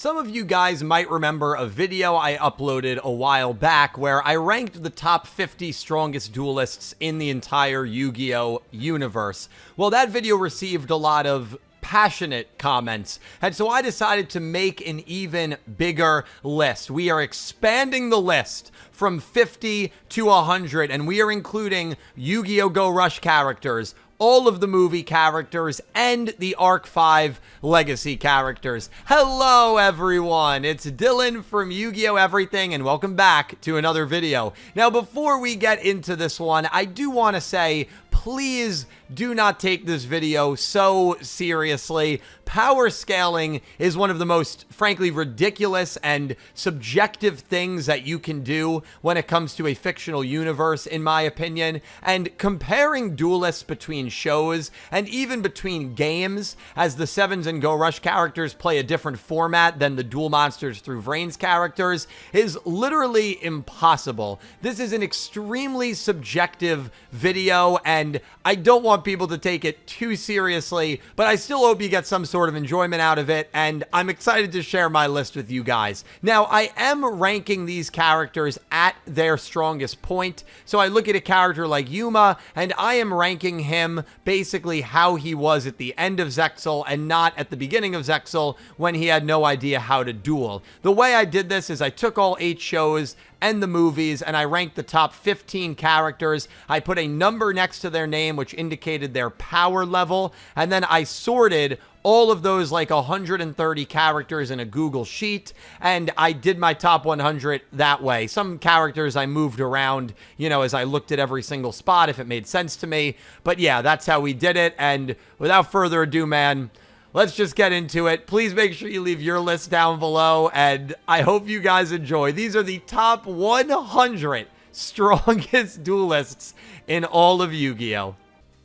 Some of you guys might remember a video I uploaded a while back where I ranked the top 50 strongest duelists in the entire Yu-Gi-Oh universe. Well, that video received a lot of passionate comments, and so I decided to make an even bigger list. We are expanding the list from 50 to 100, and we are including Yu-Gi-Oh! Go Rush characters, all of the movie characters, and the Arc 5 Legacy characters. Hello, everyone. It's Dylan from Yu-Gi-Oh! Everything, and welcome back to another video. Now, before we get into this one, I do want to say, please do not take this video so seriously. Power scaling is one of the most, frankly, ridiculous and subjective things that you can do when it comes to a fictional universe, in my opinion. And comparing duelists between shows and even between games, as the Sevens and Go Rush characters play a different format than the Duel Monsters Through Vrains characters, is literally impossible. This is an extremely subjective video, and I don't want people to take it too seriously, but I still hope you get some sort of enjoyment out of it, and I'm excited to share my list with you guys. Now, I am ranking these characters at their strongest point, so I look at a character like Yuma, and I am ranking him basically how he was at the end of Zexal and not at the beginning of Zexal when he had no idea how to duel. The way I did this is I took all 8 shows and the movies, and I ranked the top 15 characters. I put a number next to their name, which indicated their power level, and then I sorted all of those like 130 characters in a Google Sheet, and I did my top 100 that way. Some characters I moved around, you know, as I looked at every single spot if it made sense to me, but yeah, that's how we did it. And without further ado, man, let's just get into it. Please make sure you leave your list down below, and I hope you guys enjoy. These are the top 100 strongest duelists in all of Yu-Gi-Oh!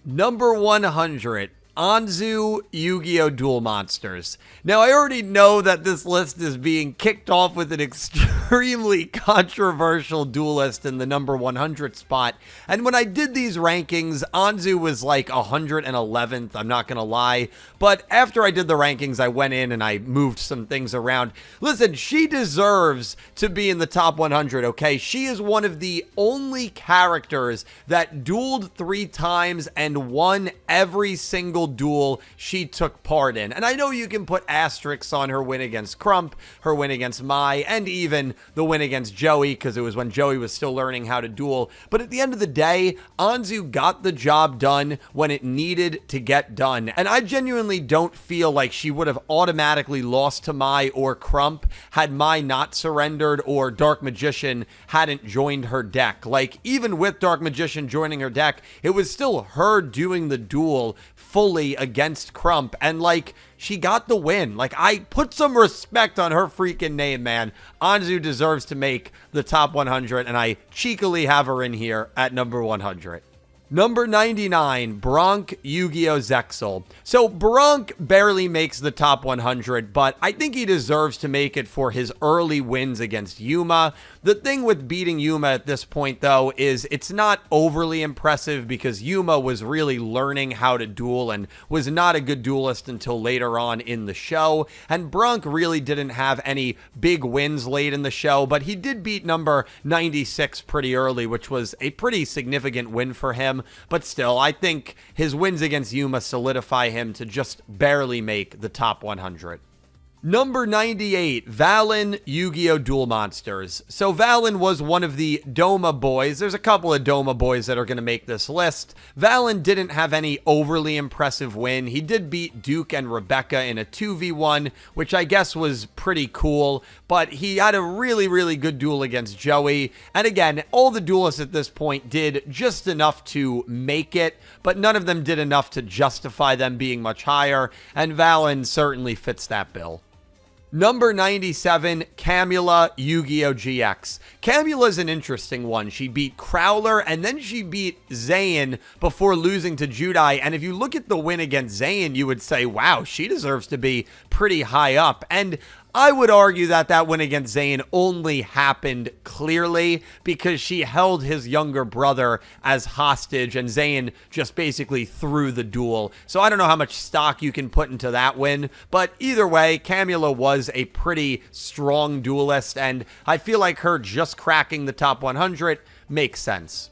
Number 100. Anzu Yu-Gi-Oh! Duel Monsters. Now, I already know that this list is being kicked off with an extremely controversial duelist in the number 100 spot, and when I did these rankings, Anzu was like 111th, I'm not gonna lie, but after I did the rankings, I went in and I moved some things around. Listen, she deserves to be in the top 100, okay? She is one of the only characters that dueled 3 times and won every single duel she took part in. And I know you can put asterisks on her win against Crump, her win against Mai, and even the win against Joey, because it was when Joey was still learning how to duel. But at the end of the day, Anzu got the job done when it needed to get done. And I genuinely don't feel like she would have automatically lost to Mai or Crump had Mai not surrendered or Dark Magician hadn't joined her deck. Like, even with Dark Magician joining her deck, it was still her doing the duel fully against Crump, and like, she got the win. Like, I put some respect on her freaking name, man. Anzu deserves to make the top 100, and I cheekily have her in here at number 100. Number 99, Bronk Yu-Gi-Oh! Zexal. So Bronk barely makes the top 100, but I think he deserves to make it for his early wins against Yuma. The thing with beating Yuma at this point, though, is it's not overly impressive because Yuma was really learning how to duel and was not a good duelist until later on in the show. And Bronk really didn't have any big wins late in the show, but he did beat number 96 pretty early, which was a pretty significant win for him. But still, I think his wins against Yuma solidify him to just barely make the top 100. Number 98, Valen Yu-Gi-Oh! Duel Monsters. So Valen was one of the Doma boys. There's a couple of Doma boys that are going to make this list. Valen didn't have any overly impressive win. He did beat Duke and Rebecca in a 2v1, which I guess was pretty cool, but he had a really, really good duel against Joey. And again, all the duelists at this point did just enough to make it, but none of them did enough to justify them being much higher, and Valen certainly fits that bill. Number 97, Camula Yu-Gi-Oh! GX. Camula's an interesting one. She beat Crowler, and then she beat Zayn before losing to Judai. And if you look at the win against Zayn, you would say, wow, she deserves to be pretty high up. And I would argue that that win against Zayn only happened clearly because she held his younger brother as hostage and Zayn just basically threw the duel. So I don't know how much stock you can put into that win, but either way, Camula was a pretty strong duelist, and I feel like her just cracking the top 100 makes sense.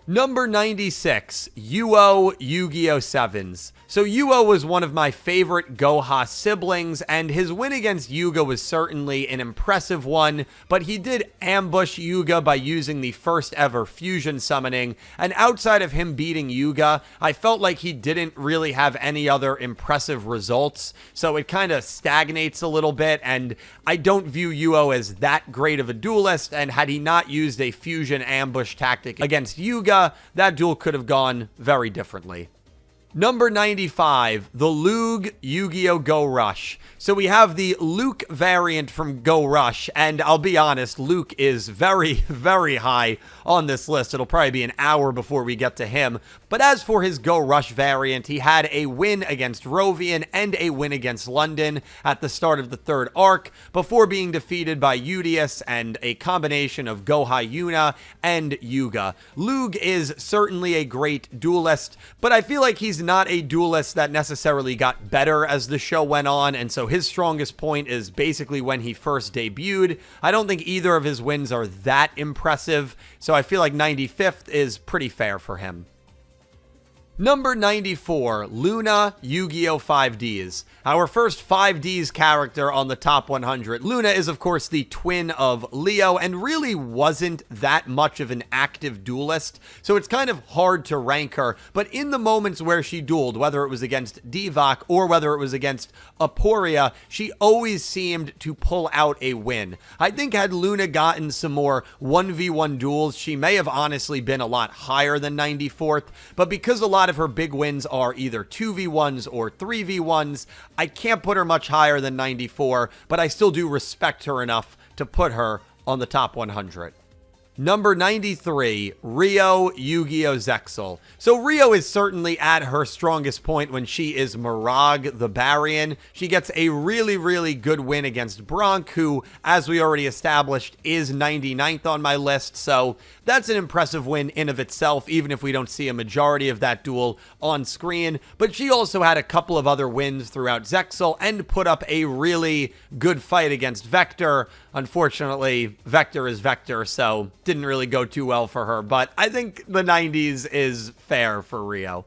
Number 96, Yugioh Yu-Gi-Oh! 7s. So Yugioh was one of my favorite Goha siblings, and his win against Yugioh was certainly an impressive one, but he did ambush Yugioh by using the first ever fusion summoning, and outside of him beating Yugioh, I felt like he didn't really have any other impressive results, so it kind of stagnates a little bit, and I don't view Yugioh as that great of a duelist, and had he not used a fusion ambush tactic against Yugioh, that duel could have gone very differently. Number 95, the LOOOONG Yu-Gi-Oh! Go Rush. So we have the Luke variant from Go Rush, and I'll be honest, Luke is very, very high on this list. It'll probably be an hour before we get to him. But as for his Go Rush variant, he had a win against Rovian and a win against London at the start of the third arc, before being defeated by Udius and a combination of Goha Yuna and Yugioh. Loog is certainly a great duelist, but I feel like he's not a duelist that necessarily got better as the show went on, and so his strongest point is basically when he first debuted. I don't think either of his wins are that impressive, so I feel like 95th is pretty fair for him. Number 94, Luna Yu-Gi-Oh! 5Ds. Our first 5Ds character on the top 100. Luna is, of course, the twin of Leo and really wasn't that much of an active duelist, so it's kind of hard to rank her. But in the moments where she dueled, whether it was against Divac or whether it was against Aporia, she always seemed to pull out a win. I think had Luna gotten some more 1v1 duels, she may have honestly been a lot higher than 94th, but because a lot of her big wins are either 2v1s or 3v1s, I can't put her much higher than 94, but I still do respect her enough to put her on the top 100. Number 93, Rio Yu-Gi-Oh! Zexal. So Rio is certainly at her strongest point when she is Mirag the Baryon. She gets a really, really good win against Bronk, who, as we already established, is 99th on my list. So that's an impressive win in of itself, even if we don't see a majority of that duel on screen. But she also had a couple of other wins throughout Zexal and put up a really good fight against Vector. Unfortunately, Vector is Vector, so didn't really go too well for her, but I think the 90s is fair for Rio.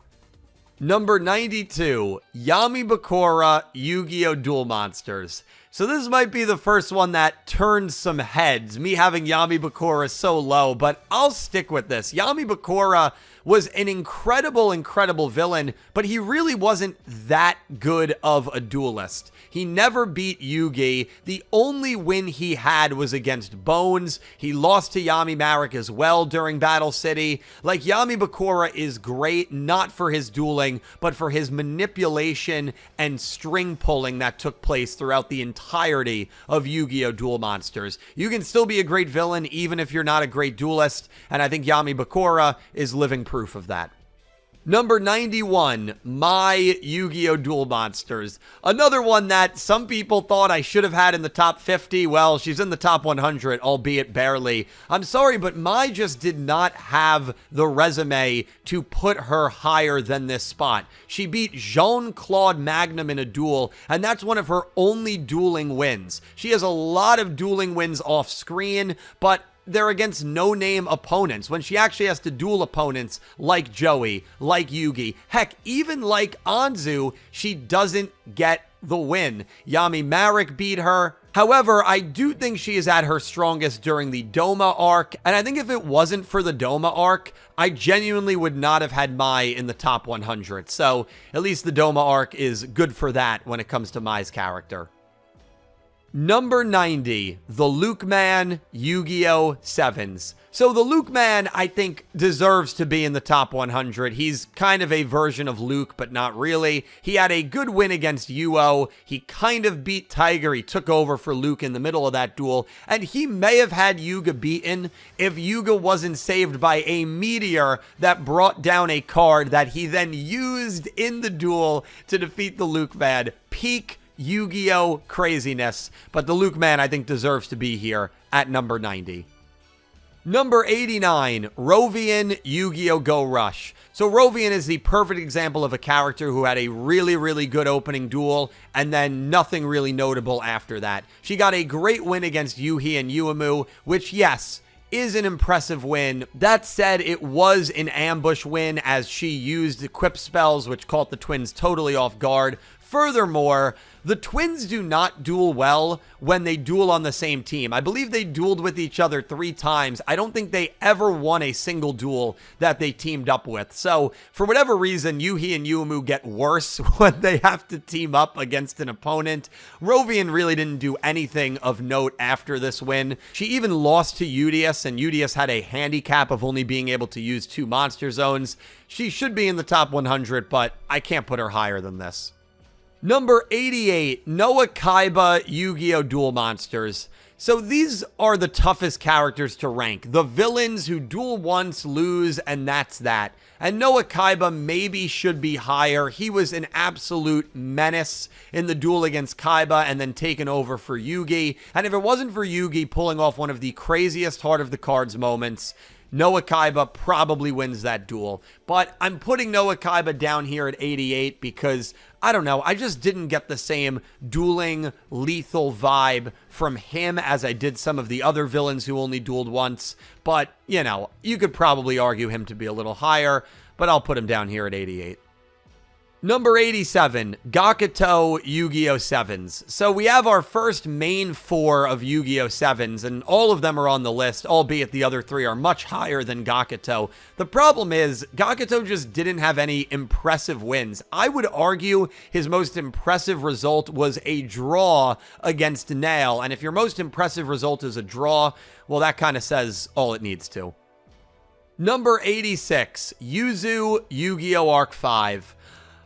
Number 92, Yami Bakura Yu-Gi-Oh! Duel Monsters. So this might be the first one that turns some heads, me having Yami Bakura so low, but I'll stick with this. Yami Bakura was an incredible villain, but he really wasn't that good of a duelist. He never beat Yugi. The only win he had was against Bones. He lost to Yami Marek as well during Battle City. Like, Yami Bakura is great, not for his dueling, but for his manipulation and string pulling that took place throughout the entirety of Yu-Gi-Oh! Duel Monsters. You can still be a great villain even if you're not a great duelist, and I think Yami Bakura is living proof of that. Number 91, My Yu-Gi-Oh! Duel Monsters. Another one that some people thought I should have had in the top 50. Well, she's in the top 100, albeit barely. I'm sorry, but Mai just did not have the resume to put her higher than this spot. She beat Jean-Claude Magnum in a duel, and that's one of her only dueling wins. She has a lot of dueling wins off screen, but they're against no-name opponents, when she actually has to duel opponents like Joey, like Yugi, heck, even like Anzu, she doesn't get the win. Yami Marek beat her. However, I do think she is at her strongest during the Doma arc, and I think if it wasn't for the Doma arc, I genuinely would not have had Mai in the top 100. So at least the Doma arc is good for that when it comes to Mai's character. Number 90, the Luke Man Yu-Gi-Oh! 7s. So the Luke Man, I think, deserves to be in the top 100. He's kind of a version of Luke, but not really. He had a good win against Yuo. He kind of beat Tiger. He took over for Luke in the middle of that duel. And he may have had Yuga beaten if Yuga wasn't saved by a meteor that brought down a card that he then used in the duel to defeat the Luke Man. Peak Yu-Gi-Oh craziness, but the Luke man I think deserves to be here at number 90. Number 89, Rovian Yu-Gi-Oh! Go Rush. So Rovian is the perfect example of a character who had a really, really good opening duel, and then nothing really notable after that. She got a great win against Yuhi and Yuumu, which, yes, is an impressive win. That said, it was an ambush win as she used equip spells, which caught the twins totally off guard. Furthermore, the twins do not duel well when they duel on the same team. I believe they dueled with each other 3 times. I don't think they ever won a single duel that they teamed up with. So, for whatever reason, Yuhi and Yuumu get worse when they have to team up against an opponent. Rovian really didn't do anything of note after this win. She even lost to Yugioh, and Yugioh had a handicap of only being able to use 2 monster zones. She should be in the top 100, but I can't put her higher than this. Number 88, Noah Kaiba Yu-Gi-Oh! Duel Monsters. So these are the toughest characters to rank. The villains who duel once, lose, and that's that. And Noah Kaiba maybe should be higher. He was an absolute menace in the duel against Kaiba and then taken over for Yugi. And if it wasn't for Yugi pulling off one of the craziest Heart of the Cards moments, Noah Kaiba probably wins that duel. But I'm putting Noah Kaiba down here at 88 because, I don't know, I just didn't get the same dueling, lethal vibe from him as I did some of the other villains who only dueled once. But, you know, you could probably argue him to be a little higher, but I'll put him down here at 88. Number 87, Gakuto Yu-Gi-Oh! 7s. So we have our first main 4 of Yu-Gi-Oh! 7s, and all of them are on the list, albeit the other 3 are much higher than Gakuto. The problem is, Gakuto just didn't have any impressive wins. I would argue his most impressive result was a draw against Nail, and if your most impressive result is a draw, well, that kind of says all it needs to. Number 86, Yuzu Yu-Gi-Oh! Arc 5.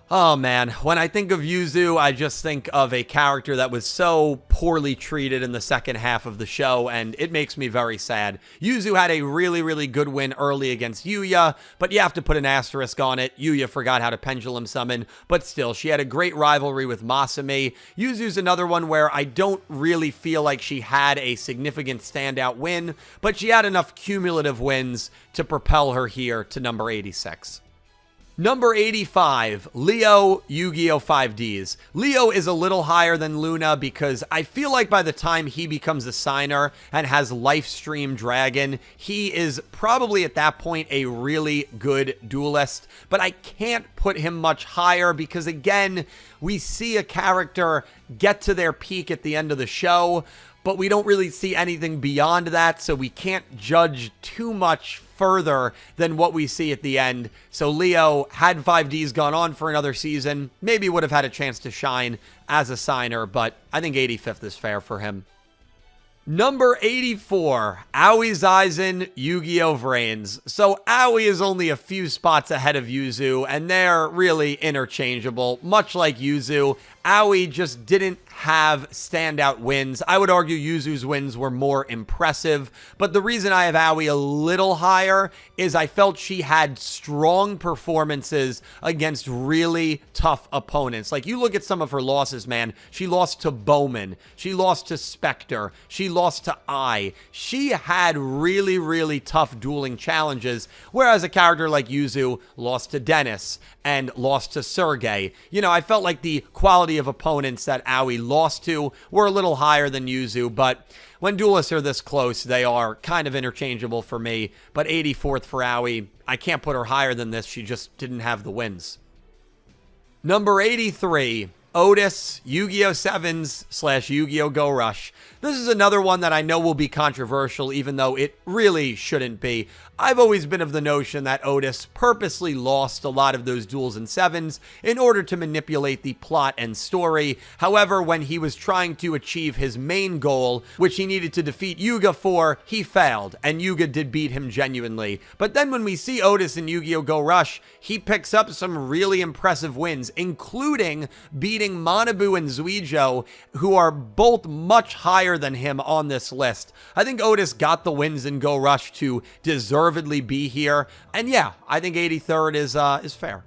Oh man, when I think of Yuzu, I just think of a character that was so poorly treated in the second half of the show, and it makes me very sad. Yuzu had a really, really good win early against Yuya, but you have to put an asterisk on it. Yuya forgot how to pendulum summon, but still, she had a great rivalry with Masami. Yuzu's another one where I don't really feel like she had a significant standout win, but she had enough cumulative wins to propel her here to number 86. Number 85, Leo Yu-Gi-Oh! 5Ds. Leo is a little higher than Luna because I feel like by the time he becomes a signer and has Lifestream Dragon, he is probably at that point a really good duelist. But I can't put him much higher because, again, we see a character get to their peak at the end of the show, but we don't really see anything beyond that, so we can't judge too much further than what we see at the end. So Leo, had 5Ds gone on for another season, maybe would have had a chance to shine as a signer, but I think 85th is fair for him. Number 84, Aoi Zaizen Yu-Gi-Oh! Vrains. So Aoi is only a few spots ahead of Yuzu, and they're really interchangeable. Much like Yuzu, Aoi just didn't have standout wins. I would argue Yuzu's wins were more impressive, but the reason I have Aoi a little higher is I felt she had strong performances against really tough opponents. Like, you look at some of her losses, man. She lost to Bowman. She lost to Spectre. She lost to Ai. She had really, really tough dueling challenges, whereas a character like Yuzu lost to Dennis and lost to Sergei. You know, I felt like the quality of opponents that Aoi lost to were a little higher than Yuzu, but when duelists are this close, they are kind of interchangeable for me. But 84th for Aoi, I can't put her higher than this. She just didn't have the wins. Number 83, Otis, Yu-Gi-Oh! 7s / Yu-Gi-Oh! Go Rush. This is another one that I know will be controversial, even though it really shouldn't be. I've always been of the notion that Otis purposely lost a lot of those duels in 7s in order to manipulate the plot and story. However, when he was trying to achieve his main goal, which he needed to defeat Yuga for, he failed, and Yuga did beat him genuinely. But then when we see Otis in Yu-Gi-Oh! Go Rush, he picks up some really impressive wins, including beating Manabu and Yugioh, who are both much higher than him on this list. I think Otis got the wins in Go Rush to deservedly be here, and yeah, I think 83rd is fair.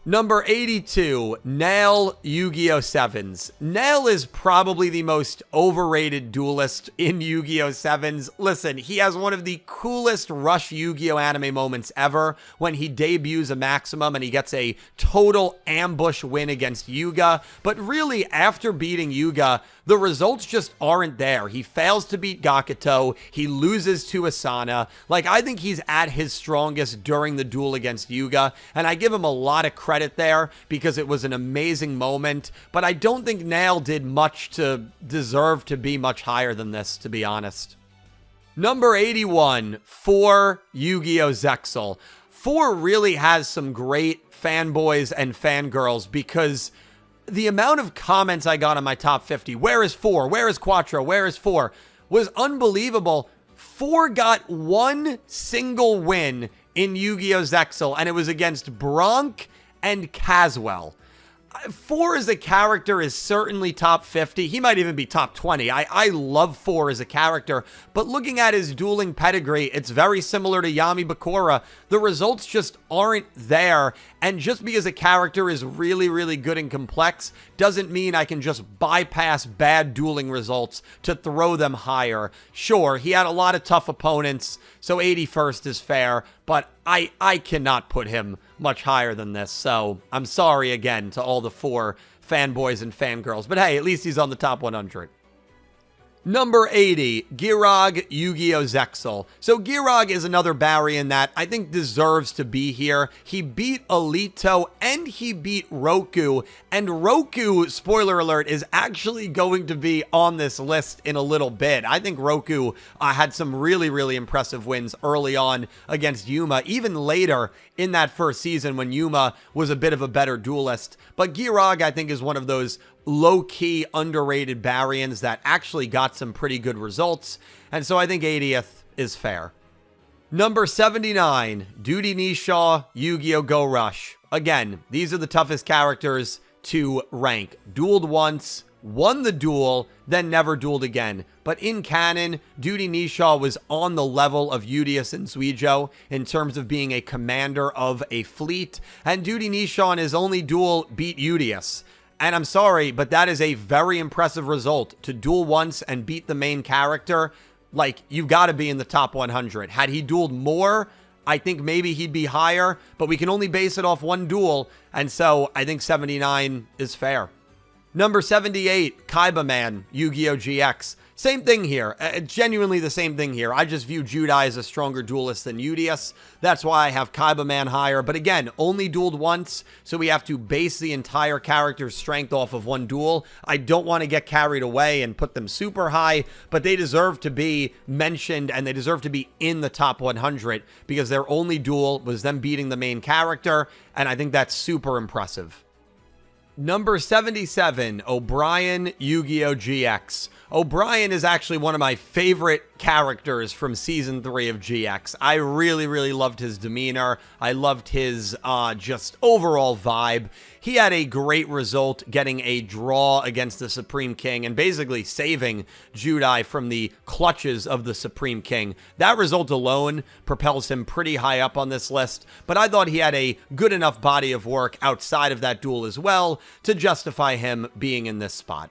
Number 82, Nail Yu-Gi-Oh! 7s. Nail is probably the most overrated duelist in Yu-Gi-Oh! 7s. Listen, he has one of the coolest Rush Yu-Gi-Oh! Anime moments ever when he debuts a Maximum and he gets a total ambush win against Yugioh. But really, after beating Yugioh, the results just aren't there. He fails to beat Gakuto. He loses to Asana. Like, I think he's at his strongest during the duel against Yugioh, and I give him a lot of credit there because it was an amazing moment, but I don't think Nail did much to deserve to be much higher than this, to be honest. Number 81, 4 Yu-Gi-Oh! Zexal. 4 really has some great fanboys and fangirls because the amount of comments I got on my top 50, where is 4? Where is Quattro? Where is 4? Was unbelievable. 4 got one single win in Yu-Gi-Oh! Zexal, and it was against Bronk and Caswell. 4 as a character is certainly top 50. He might even be top 20. I love 4 as a character, but looking at his dueling pedigree, it's very similar to Yami Bakura. The results just aren't there, and just because a character is really, really good and complex doesn't mean I can just bypass bad dueling results to throw them higher. Sure, he had a lot of tough opponents, so 81st is fair, but I cannot put him much higher than this, so I'm sorry again to all the 4 fanboys and fangirls, but hey, at least he's on the top 100. Number 80, Girog Yu-Gi-Oh! Zexal. So Girog is another Baryon that I think deserves to be here. He beat Alito and he beat Roku. And Roku, spoiler alert, is actually going to be on this list in a little bit. I think Roku had some really, really impressive wins early on against Yuma, even later in that first season when Yuma was a bit of a better duelist. But Girog, I think, is one of those low-key underrated Baryons that actually got some pretty good results, and so I think 80th is fair. Number 79, Duty Nishaw, Yu-Gi-Oh! Go Rush. Again, these are the toughest characters to rank. Dueled once, won the duel, then never dueled again. But in canon, Duty Nishaw was on the level of Udius and Yugioh in terms of being a commander of a fleet, and Duty Nishaw in his only duel beat Udius. And I'm sorry, but that is a very impressive result. To duel once and beat the main character, like, you've got to be in the top 100. Had he dueled more, I think maybe he'd be higher, but we can only base it off one duel, and so I think 79 is fair. Number 78, Kaiba Man, Yu-Gi-Oh! GX. Same thing here. Genuinely the same thing here. I just view Judai as a stronger duelist than Udius. That's why I have Kaiba Man higher. But again, only dueled once, so we have to base the entire character's strength off of one duel. I don't want to get carried away and put them super high, but they deserve to be mentioned and they deserve to be in the top 100 because their only duel was them beating the main character, and I think that's super impressive. Number 77, O'Brien, Yu-Gi-Oh! GX. O'Brien is actually one of my favorite characters from Season 3 of GX. I really, really loved his demeanor. I loved his just overall vibe. He had a great result getting a draw against the Supreme King and basically saving Judai from the clutches of the Supreme King. That result alone propels him pretty high up on this list, but I thought he had a good enough body of work outside of that duel as well to justify him being in this spot.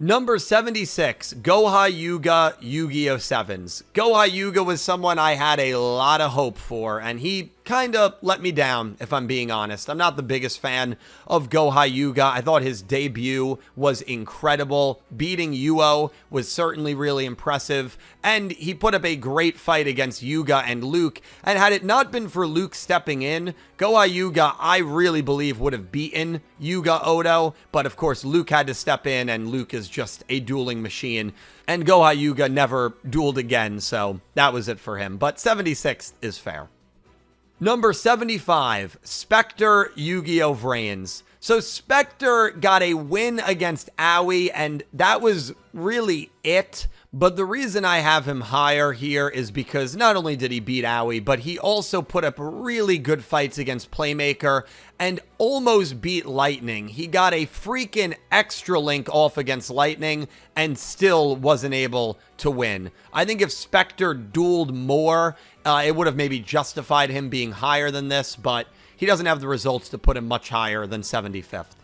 Number 76, Goha Yuga Yu-Gi-Oh! 7s. Goha Yuga was someone I had a lot of hope for, and he kind of let me down, if I'm being honest. I'm not the biggest fan of Goha Yuga. I thought his debut was incredible. Beating Yugioh was certainly really impressive, and he put up a great fight against Yuga and Luke, and had it not been for Luke stepping in, Goha Yuga, I really believe, would have beaten Yuga Odo, but of course Luke had to step in, and Luke is just a dueling machine, and Goha Yuga never dueled again, so that was it for him, but 76th is fair. Number 75, Spectre Yu-Gi-Oh! Vrains. So Spectre got a win against Aoi, and that was really it. But the reason I have him higher here is because not only did he beat Aoi, but he also put up really good fights against Playmaker and almost beat Lightning. He got a freaking extra link off against Lightning and still wasn't able to win. I think if Spectre dueled more, it would have maybe justified him being higher than this, but he he doesn't have the results to put him much higher than 75th.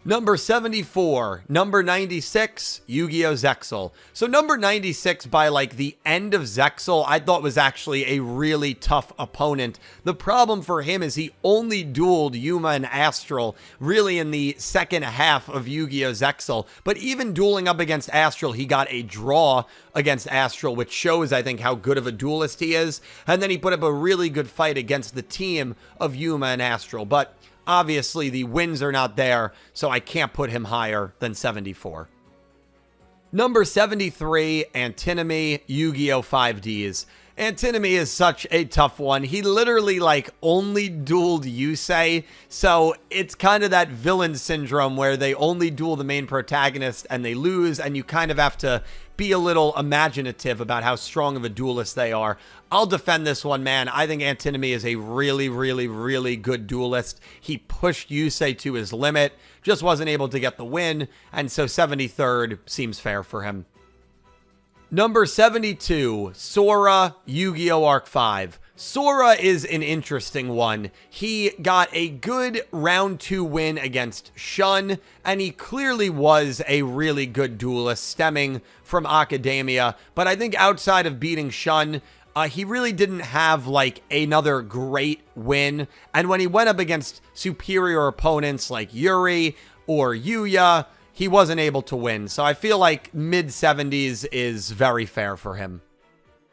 Number 74, number 96, Yugioh Zexal. So number 96, by like the end of Zexal, I thought was actually a really tough opponent. The problem for him is he only dueled Yuma and Astral really in the second half of Yugioh Zexal. But even dueling up against Astral, he got a draw against Astral, which shows, I think, how good of a duelist he is. And then he put up a really good fight against the team of Yuma and Astral. But obviously, the wins are not there, so I can't put him higher than 74. Number 73, Antinomy, Yu-Gi-Oh! 5Ds. Antinomy is such a tough one. He literally, like, only dueled Yusei, so it's kind of that villain syndrome where they only duel the main protagonist and they lose, and you kind of have to be a little imaginative about how strong of a duelist they are. I'll defend this one, man. I think Antinomy is a really, really, really good duelist. He pushed Yusei to his limit, just wasn't able to get the win, and so 73rd seems fair for him. Number 72, Sora, Yu-Gi-Oh! Arc 5. Sora is an interesting one. He got a good round 2 win against Shun, and he clearly was a really good duelist stemming from Academia. But I think outside of beating Shun, he really didn't have like another great win. And when he went up against superior opponents like Yuri or Yuya, he wasn't able to win. So I feel like mid-70s is very fair for him.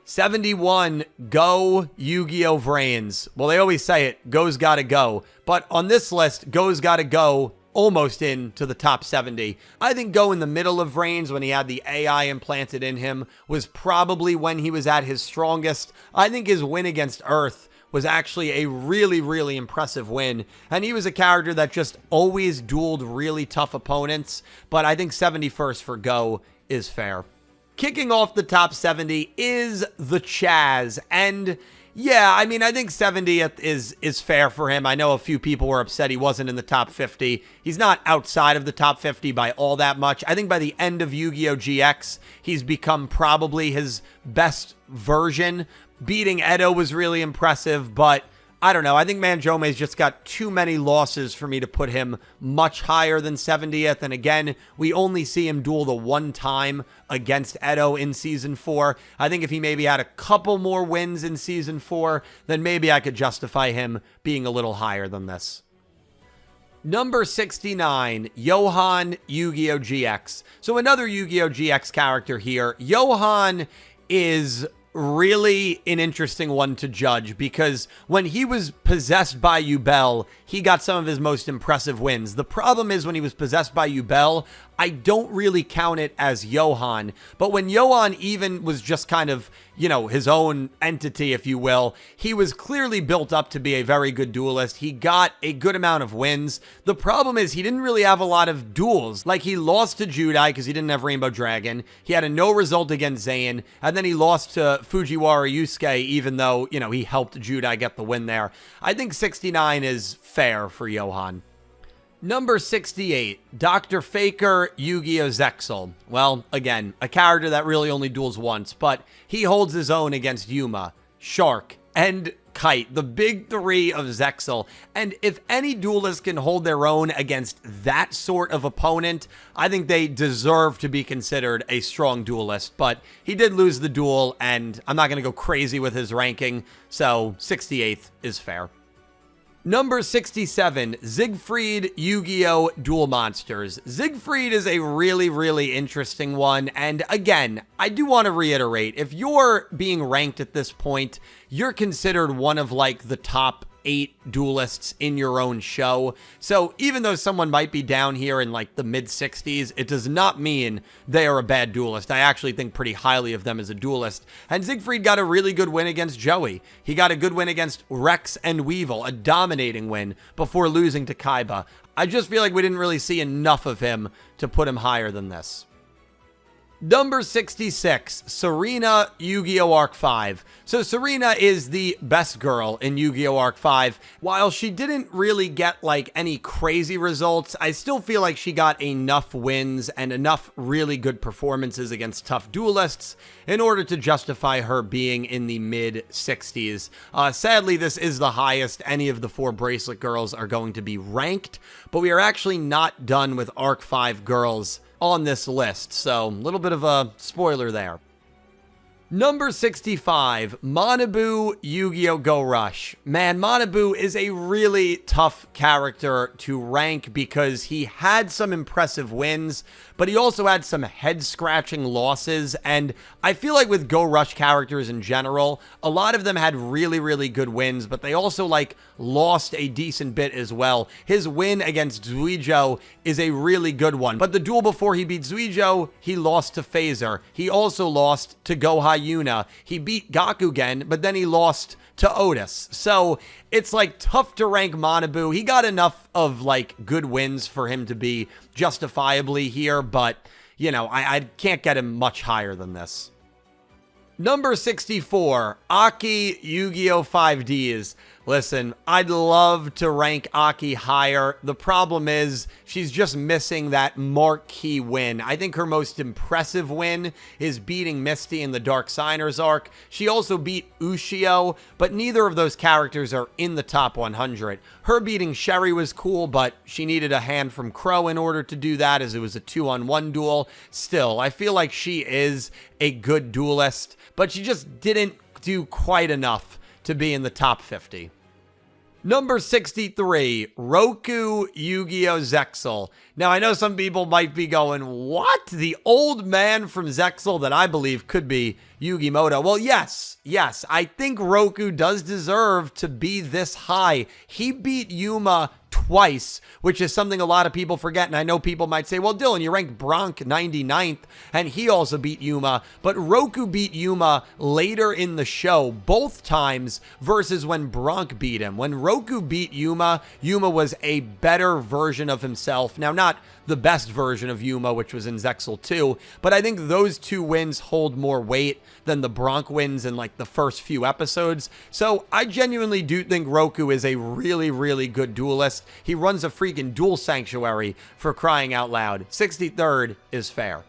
71, Go, Yu-Gi-Oh! Vrains. Well, they always say it, Go's gotta go. But on this list, Go's gotta go almost into the top 70. I think Go in the middle of Vrains when he had the AI implanted in him was probably when he was at his strongest. I think his win against Earth was actually a really, really impressive win. And he was a character that just always dueled really tough opponents. But I think 71st for Go is fair. Kicking off the top 70 is the Chaz. And yeah, I mean, I think 70th is fair for him. I know a few people were upset he wasn't in the top 50. He's not outside of the top 50 by all that much. I think by the end of Yu-Gi-Oh! GX, he's become probably his best version. Beating Edo was really impressive, but I don't know. I think Manjome's just got too many losses for me to put him much higher than 70th. And again, we only see him duel the one time against Edo in Season 4. I think if he maybe had a couple more wins in Season 4, then maybe I could justify him being a little higher than this. Number 69, Johan, Yu-Gi-Oh! GX. So another Yu-Gi-Oh! GX character here. Johan is really an interesting one to judge because when he was possessed by Yubel, he got some of his most impressive wins. The problem is when he was possessed by Yubel, I don't really count it as Johan. But when Johan even was just kind of, you know, his own entity, if you will, he was clearly built up to be a very good duelist. He got a good amount of wins. The problem is he didn't really have a lot of duels. Like, he lost to Judai because he didn't have Rainbow Dragon. He had a no result against Zayn. And then he lost to Fujiwara Yusuke, even though, you know, he helped Judai get the win there. I think 69 is fair for Johan. Number 68, Dr. Faker, Yu-Gi-Oh! Zexal. Well, again, a character that really only duels once, but he holds his own against Yuma, Shark, and Kite, the big three of Zexal. And if any duelist can hold their own against that sort of opponent, I think they deserve to be considered a strong duelist. But he did lose the duel, and I'm not going to go crazy with his ranking, so 68th is fair. Number 67, Siegfried, Yu-Gi-Oh! Duel Monsters. Siegfried is a really, really interesting one. And again, I do want to reiterate, if you're being ranked at this point, you're considered one of like the top 8 duelists in your own show. So even though someone might be down here in like the mid 60s, it does not mean they are a bad duelist. I actually think pretty highly of them as a duelist. And Siegfried got a really good win against Joey. He got a good win against Rex and Weevil, a dominating win before losing to Kaiba. I just feel like we didn't really see enough of him to put him higher than this. Number 66, Serena, Yu-Gi-Oh! Arc 5. So Serena is the best girl in Yu-Gi-Oh! Arc 5. While she didn't really get like any crazy results, I still feel like she got enough wins and enough really good performances against tough duelists in order to justify her being in the mid-60s. Sadly, this is the highest any of the 4 bracelet girls are going to be ranked, but we are actually not done with Arc 5 girls on this list, so a little bit of a spoiler there. Number 65, Manabu, Yu-Gi-Oh! Go Rush. Man, Manabu is a really tough character to rank because he had some impressive wins, but he also had some head-scratching losses, and I feel like with Go Rush characters in general, a lot of them had really, really good wins, but they also, like, lost a decent bit as well. His win against Yugioh is a really good one, but the duel before he beat Yugioh, he lost to Phaser. He also lost to Gohai Yuna. He beat Gakugen, but then he lost to Otis. So it's like tough to rank Manabu. He got enough of like good wins for him to be justifiably here, but you know, I can't get him much higher than this. Number 64, Aki, Yu-Gi-Oh! 5Ds. Listen, I'd love to rank Aki higher. The problem is she's just missing that marquee win. I think her most impressive win is beating Misty in the Dark Signers arc. She also beat Ushio, but neither of those characters are in the top 100. Her beating Sherry was cool, but she needed a hand from Crow in order to do that as it was a 2-on-1 duel. Still, I feel like she is a good duelist, but she just didn't do quite enough to be in the top 50. Number 63, Roku, Yu-Gi-Oh! Zexal. Now, I know some people might be going, what? The old man from Zexal that I believe could be Yugi Moto. Well, yes, I think Roku does deserve to be this high. He beat Yuma twice, which is something a lot of people forget. And I know people might say, well, Dylan, you ranked Bronk 99th, and he also beat Yuma. But Roku beat Yuma later in the show, both times, versus when Bronk beat him. When Roku beat Yuma, Yuma was a better version of himself. Now, not the best version of Yuma, which was in Zexal 2, but I think those two wins hold more weight than the Bronk wins in like the first few episodes. So I genuinely do think Roku is a really, really good duelist. He runs a freaking duel sanctuary, for crying out loud. 63rd is fair.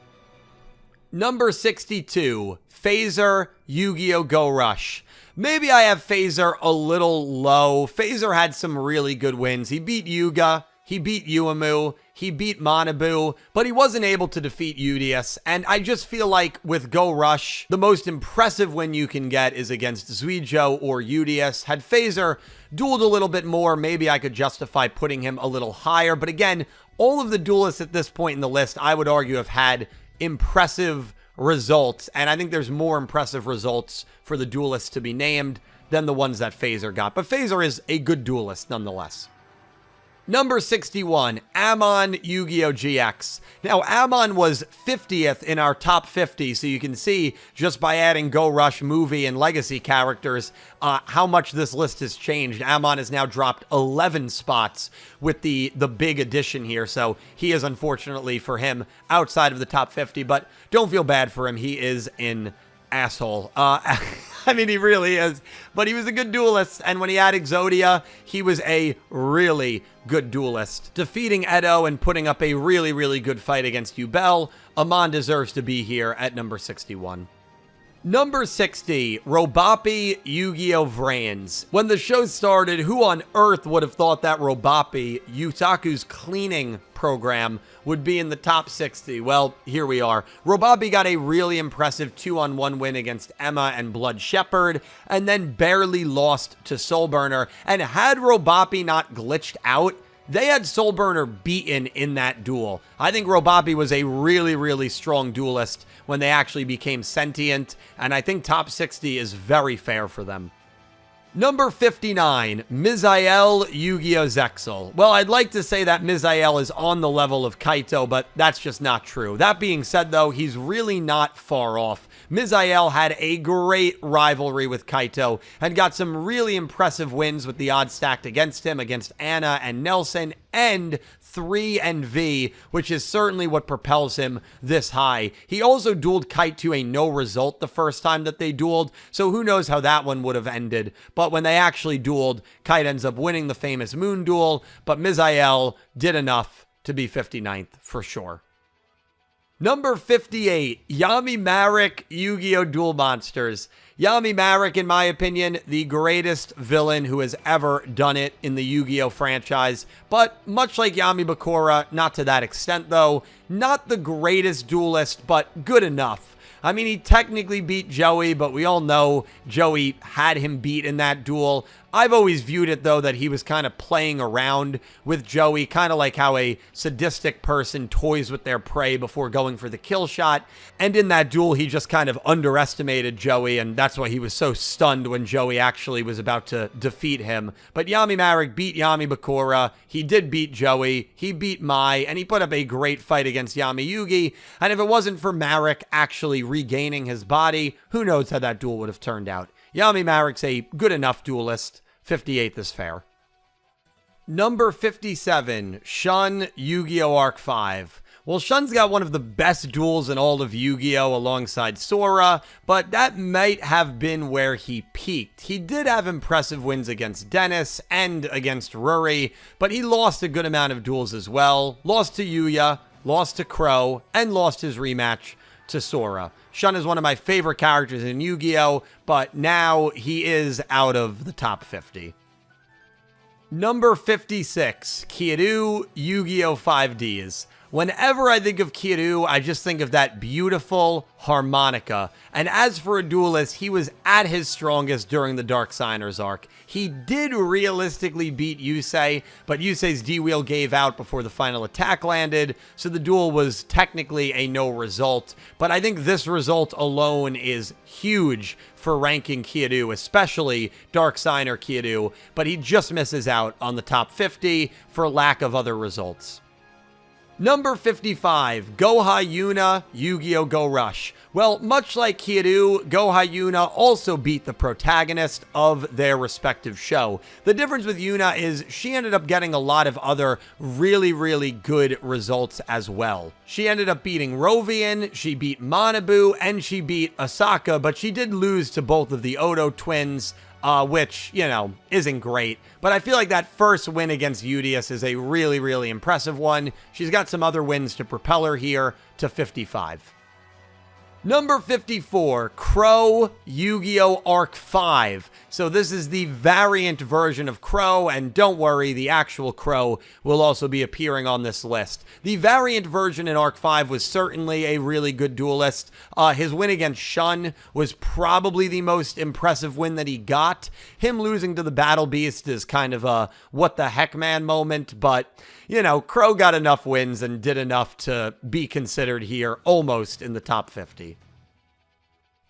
Number 62, Phaser, Yu-Gi-Oh! Go Rush. Maybe I have Phaser a little low. Phaser had some really good wins. He beat Yuga, he beat Uemu, he beat Manabu, but he wasn't able to defeat Udius, and I just feel like with Go Rush, the most impressive win you can get is against Yugioh or Udius. Had Phaser dueled a little bit more, maybe I could justify putting him a little higher, but again, all of the duelists at this point in the list, I would argue, have had impressive results, and I think there's more impressive results for the duelists to be named than the ones that Phaser got, but Phaser is a good duelist nonetheless. Number 61, Amon, Yu-Gi-Oh! GX. Now, Amon was 50th in our top 50, so you can see just by adding Go Rush movie and legacy characters how much this list has changed. Amon has now dropped 11 spots with the big addition here, so he is unfortunately for him outside of the top 50, but don't feel bad for him. He is an asshole. I mean, he really is, but he was a good duelist, and when he had Exodia, he was a really good duelist. Defeating Edo and putting up a really, really good fight against Yubel, Amon deserves to be here at number 61. Number 60, Robapi, Yu-Gi-Oh! Vrains. When the show started, who on earth would have thought that Robapi, Yutaku's cleaning program, would be in the top 60? Well, here we are. Robapi got a really impressive 2-on-1 win against Emma and Blood Shepherd, and then barely lost to Soulburner. And had Robapi not glitched out, they had Soulburner beaten in that duel. I think Robapi was a really, really strong duelist when they actually became sentient, and I think top 60 is very fair for them. Number 59, Misael, Yu-Gi-Oh! Zexal. Well, I'd like to say that Misael is on the level of Kaito, but that's just not true. That being said, though, he's really not far off. Misael had a great rivalry with Kaito and got some really impressive wins with the odds stacked against him, against Anna and Nelson, and 3 and V, which is certainly what propels him this high. He also dueled Kite to a no result the first time that they dueled, so who knows how that one would have ended. But when they actually dueled, Kite ends up winning the famous Moon duel, but Misael did enough to be 59th for sure. Number 58, Yami Marik, Yu-Gi-Oh! Duel Monsters. Yami Marik, in my opinion, the greatest villain who has ever done it in the Yu-Gi-Oh! Franchise. But much like Yami Bakura, not to that extent though, not the greatest duelist, but good enough. I mean, he technically beat Joey, but we all know Joey had him beat in that duel. I've always viewed it, though, that he was kind of playing around with Joey, kind of like how a sadistic person toys with their prey before going for the kill shot. And in that duel, he just kind of underestimated Joey, and that's why he was so stunned when Joey actually was about to defeat him. But Yami Marik beat Yami Bakura. He did beat Joey. He beat Mai, and he put up a great fight against Yami Yugi. And if it wasn't for Marik actually regaining his body, who knows how that duel would have turned out. Yami Marik's a good enough duelist. 58th is fair. Number 57, Shun, Yu-Gi-Oh! Arc 5. Well, Shun's got one of the best duels in all of Yu-Gi-Oh! Alongside Sora, but that might have been where he peaked. He did have impressive wins against Dennis and against Ruri, but he lost a good amount of duels as well. Lost to Yuya, lost to Crow, and lost his rematch to Sora. Shun is one of my favorite characters in Yu-Gi-Oh!, but now he is out of the top 50. Number 56, Kiryu, Yu-Gi-Oh! 5Ds. Whenever I think of Kiryu, I just think of that beautiful harmonica. And as for a duelist, he was at his strongest during the Dark Signers arc. He did realistically beat Yusei, but Yusei's D-Wheel gave out before the final attack landed, so the duel was technically a no result. But I think this result alone is huge for ranking Kiryu, especially Dark Signer Kiryu, but he just misses out on the top 50 for lack of other results. Number 55, Goha Yuna, Yu-Gi-Oh! Go Rush. Well, much like Kiryu, Goha Yuna also beat the protagonist of their respective show. The difference with Yuna is she ended up getting a lot of other really good results as well. She ended up beating Rovian, she beat Manabu, and she beat Asaka, but she did lose to both of the Odo twins, which, you know, isn't great. But I feel like that first win against Udius is a really impressive one. She's got some other wins to propel her here to 55. Number 54, Crow, Yu-Gi-Oh! Arc 5. So this is the variant version of Crow, and don't worry, the actual Crow will also be appearing on this list. The variant version in Arc 5 was certainly a really good duelist. His win against Shun was probably the most impressive win that he got. Him losing to the Battle Beast is kind of a what the heck man moment, but you know, Crow got enough wins and did enough to be considered here almost in the top 50.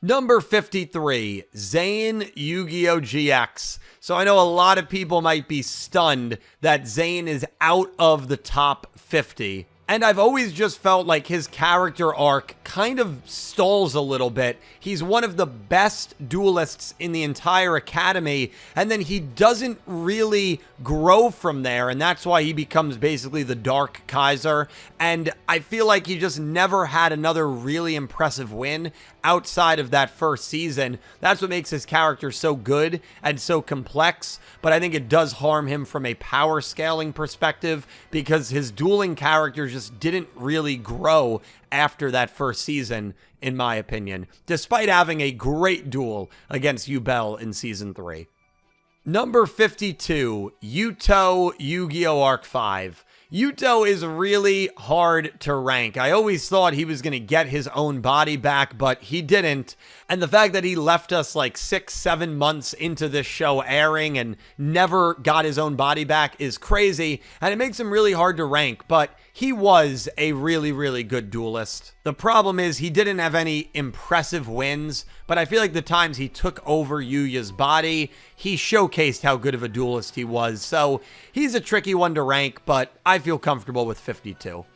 Number 53, Zane, Yu-Gi-Oh! GX. So I know a lot of people might be stunned that Zane is out of the top 50. And I've always just felt like his character arc kind of stalls a little bit. He's one of the best duelists in the entire academy, and then he doesn't really grow from there, and that's why he becomes basically the Dark Kaiser. And I feel like he just never had another really impressive win outside of that first season. That's what makes his character so good and so complex, but I think it does harm him from a power scaling perspective because his dueling character just didn't really grow after that first season, in my opinion, despite having a great duel against Yubel in Season 3. Number 52, Yuto, Yu-Gi-Oh! Arc 5. Yuto is really hard to rank. I always thought he was going to get his own body back, but he didn't. And the fact that he left us like 6-7 months into this show airing and never got his own body back is crazy, and it makes him really hard to rank, but he was a really good duelist. The problem is he didn't have any impressive wins, but I feel like the times he took over Yuya's body, he showcased how good of a duelist he was. So he's a tricky one to rank, but I feel comfortable with 52.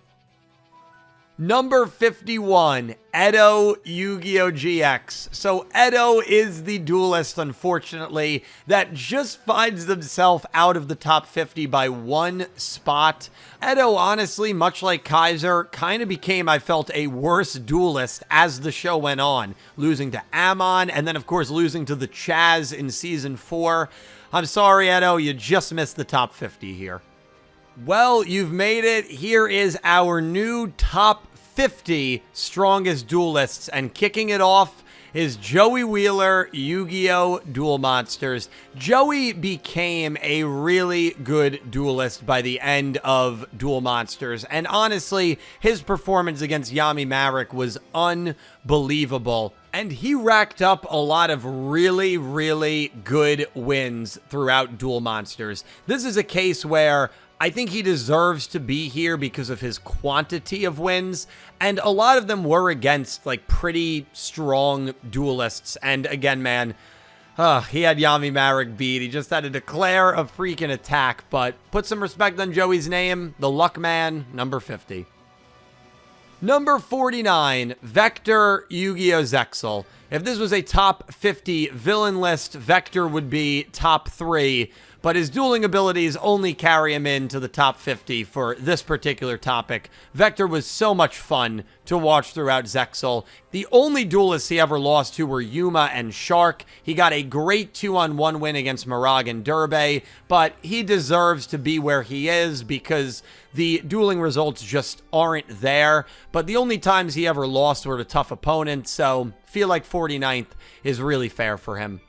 Number 51, Edo Yugioh GX. So Edo is the duelist, unfortunately, that just finds himself out of the top 50 by one spot. Edo, honestly, much like Kaiser, kind of became, I felt, a worse duelist as the show went on, losing to Amon, and then, of course, losing to the Chaz in Season 4. I'm sorry, Edo, you just missed the top 50 here. Well, you've made it. Here is our new top 50 strongest duelists, and kicking it off is Joey Wheeler, Yu-Gi-Oh! Duel Monsters. Joey became a really good duelist by the end of Duel Monsters, and honestly, his performance against Yami Marek was unbelievable. And he racked up a lot of really, really good wins throughout Duel Monsters. This is a case where I think he deserves to be here because of his quantity of wins, and a lot of them were against, like, pretty strong duelists. And again, man, he had Yami Marek beat. He just had to declare a freaking attack, but put some respect on Joey's name. The Luck Man, number 50. Number 49, Vector Yu-Gi-Oh! Zexal. If this was a top 50 villain list, Vector would be top 3, but his dueling abilities only carry him into the top 50 for this particular topic. Vector was so much fun to watch throughout Zexal. The only duelists he ever lost to were Yuma and Shark. He got a great 2-on-1 win against Marag and Durbe, but he deserves to be where he is because the dueling results just aren't there. But the only times he ever lost were to tough opponents, so feel like 49th is really fair for him.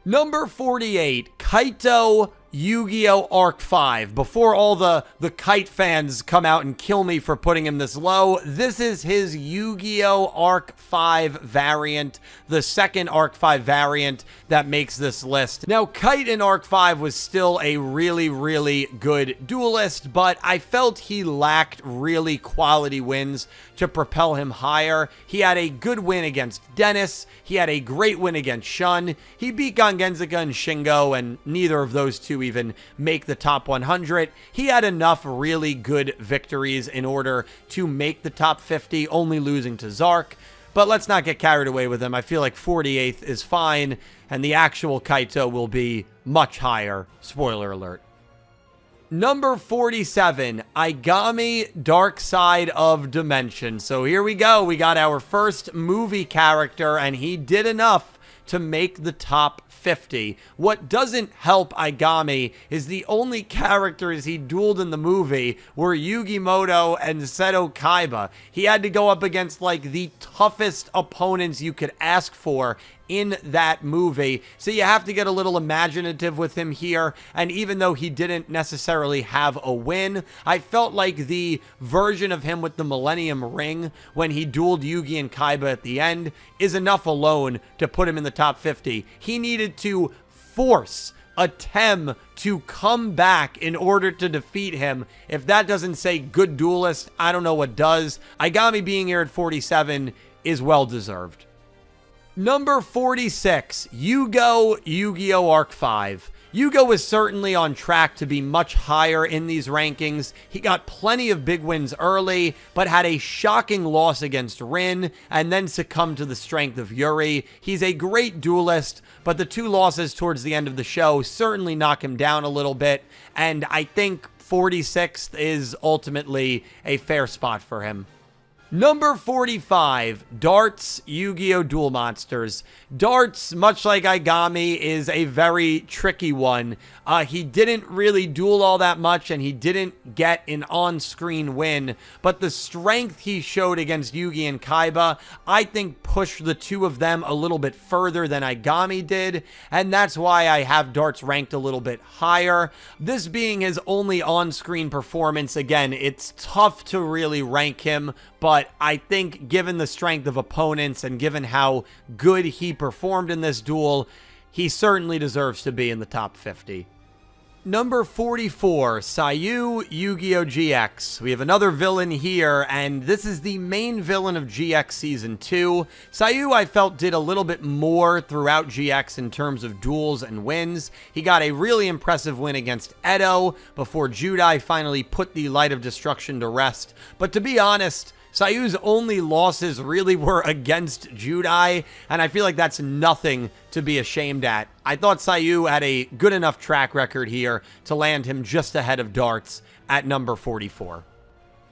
Number 48, Kaito Yu-Gi-Oh! Arc 5. Before all the Kite fans come out and kill me for putting him this low, this is his Yu-Gi-Oh! Arc 5 variant, the second Arc 5 variant that makes this list. Now, Kite in Arc 5 was still a really, really good duelist, but I felt he lacked really quality wins to propel him higher. He had a good win against Dennis. He had a great win against Shun. He beat Gangenzaka and Shingo, and neither of those two even make the top 100. He had enough really good victories in order to make the top 50, only losing to Zark. But let's not get carried away with him. I feel like 48th is fine, and the actual Kaito will be much higher. Spoiler alert. Number 47, Aigami Dark Side of Dimension. So here we go. We got our first movie character, and he did enough to make the top 50. What doesn't help Aigami is the only characters he dueled in the movie were Yugimoto and Seto Kaiba. He had to go up against, like, the toughest opponents you could ask for in that movie. So you have to get a little imaginative with him here. And even though he didn't necessarily have a win, I felt like the version of him with the Millennium Ring when he dueled Yugi and Kaiba at the end is enough alone to put him in the top 50. He needed to force a Tem to come back in order to defeat him. If that doesn't say good duelist, I don't know what does. Aigami being here at 47 is well deserved. Number 46, Yugioh Yu-Gi-Oh! Arc 5. Yugioh was certainly on track to be much higher in these rankings. He got plenty of big wins early, but had a shocking loss against Rin, and then succumbed to the strength of Yuri. He's a great duelist, but the two losses towards the end of the show certainly knock him down a little bit, and I think 46th is ultimately a fair spot for him. Number 45, Darts Yu-Gi-Oh! Duel Monsters. Darts, much like Aigami, is a very tricky one. He didn't really duel all that much, and he didn't get an on-screen win, but the strength he showed against Yugi and Kaiba, I think pushed the two of them a little bit further than Aigami did, and that's why I have Darts ranked a little bit higher. This being his only on-screen performance, again, it's tough to really rank him, but I think given the strength of opponents and given how good he performed in this duel, he certainly deserves to be in the top 50. Number 44, Sayu Yu-Gi-Oh! GX. We have another villain here, and this is the main villain of GX Season 2. Sayu, I felt, did a little bit more throughout GX in terms of duels and wins. He got a really impressive win against Edo before Judai finally put the Light of Destruction to rest. But to be honest, Sayu's only losses really were against Judai, and I feel like that's nothing to be ashamed at. I thought Sayu had a good enough track record here to land him just ahead of Darts at number 44.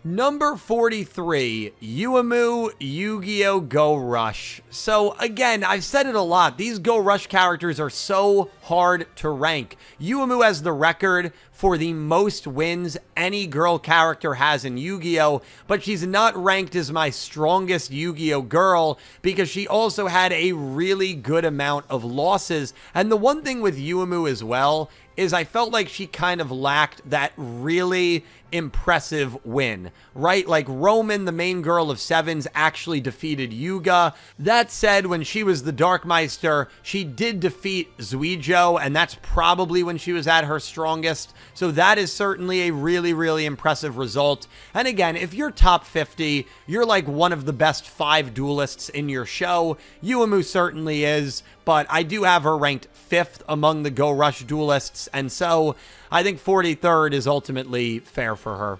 Number 43, Yuumu Yugioh Go Rush. So again, I've said it a lot. These Go Rush characters are so hard to rank. Yuumu has the record for the most wins any girl character has in Yu-Gi-Oh, but she's not ranked as my strongest Yu-Gi-Oh girl because she also had a really good amount of losses. And the one thing with Yuumu as well is I felt like she kind of lacked that really impressive win, right? Like Roman, the main girl of Sevens, actually defeated Yuga. That said, when she was the Darkmeister, she did defeat Yugioh, and that's probably when she was at her strongest. So that is certainly a really, really impressive result. And again, if you're top 50, you're like one of the best 5 duelists in your show. Yuumu certainly is, but I do have her ranked 5th among the Go Rush duelists, and so I think 43rd is ultimately fair for her.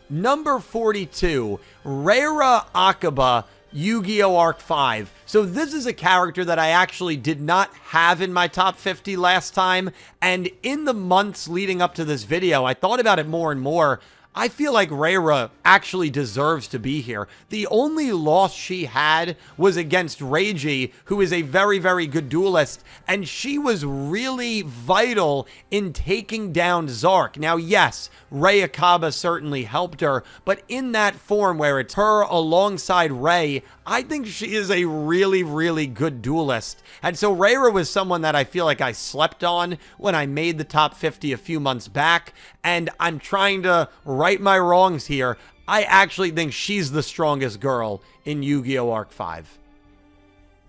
Number 42, Reira Akaba, Yu-Gi-Oh! Arc 5. So this is a character that I actually did not have in my top 50 last time, and in the months leading up to this video, I thought about it more and more. I feel like Reira actually deserves to be here. The only loss she had was against Reiji, who is a very, very good duelist, and she was really vital in taking down Zark. Now, yes, Rei Akaba certainly helped her, but in that form where it's her alongside Rei, I think she is a really, really good duelist. And so Reira was someone that I feel like I slept on when I made the top 50 a few months back, and I'm trying to right my wrongs here. I actually think she's the strongest girl in Yu-Gi-Oh! Arc 5.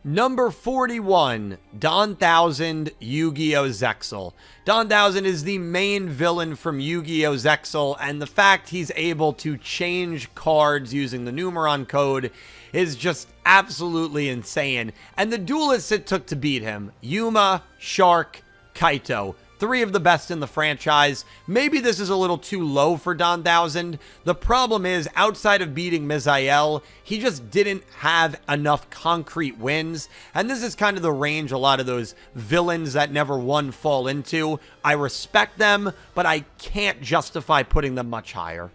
Number 41, Don Thousand, Yu-Gi-Oh! Zexal. Don Thousand is the main villain from Yu-Gi-Oh! Zexal, and the fact he's able to change cards using the Numeron code is just absolutely insane. And the duelists it took to beat him, Yuma, Shark, Kaito. 3 of the best in the franchise. Maybe this is a little too low for Don Thousand. The problem is, outside of beating Misael, he just didn't have enough concrete wins. And this is kind of the range a lot of those villains that never won fall into. I respect them, but I can't justify putting them much higher.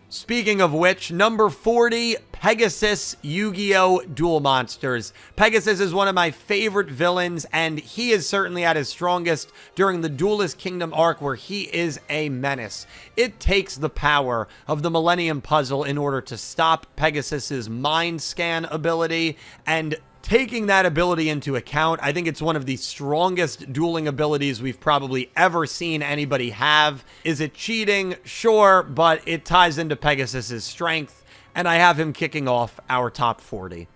Speaking of which, number 40, Pegasus Yu-Gi-Oh! Duel Monsters. Pegasus is one of my favorite villains, and he is certainly at his strongest during the Duelist Kingdom arc, where he is a menace. It takes the power of the Millennium Puzzle in order to stop Pegasus's Mind Scan ability, and taking that ability into account, I think it's one of the strongest dueling abilities we've probably ever seen anybody have. Is it cheating? Sure, but it ties into Pegasus's strength, and I have him kicking off our top 40.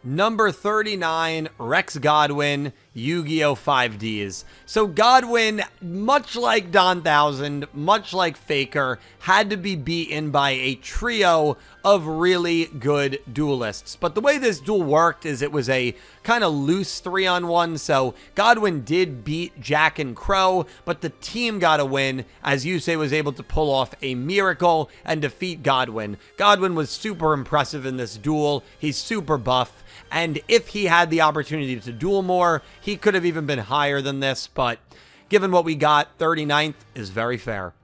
Number 39, Rex Godwin, Yu-Gi-Oh! 5Ds. So Godwin, much like Don Thousand, much like Faker, had to be beaten by a trio of really good duelists. But the way this duel worked is it was a kind of loose 3-on-1, so Godwin did beat Jack and Crow, but the team got a win, as Yusei was able to pull off a miracle and defeat Godwin. Godwin was super impressive in this duel. He's super buff. And if he had the opportunity to duel more, he could have even been higher than this, but given what we got, 39th is very fair.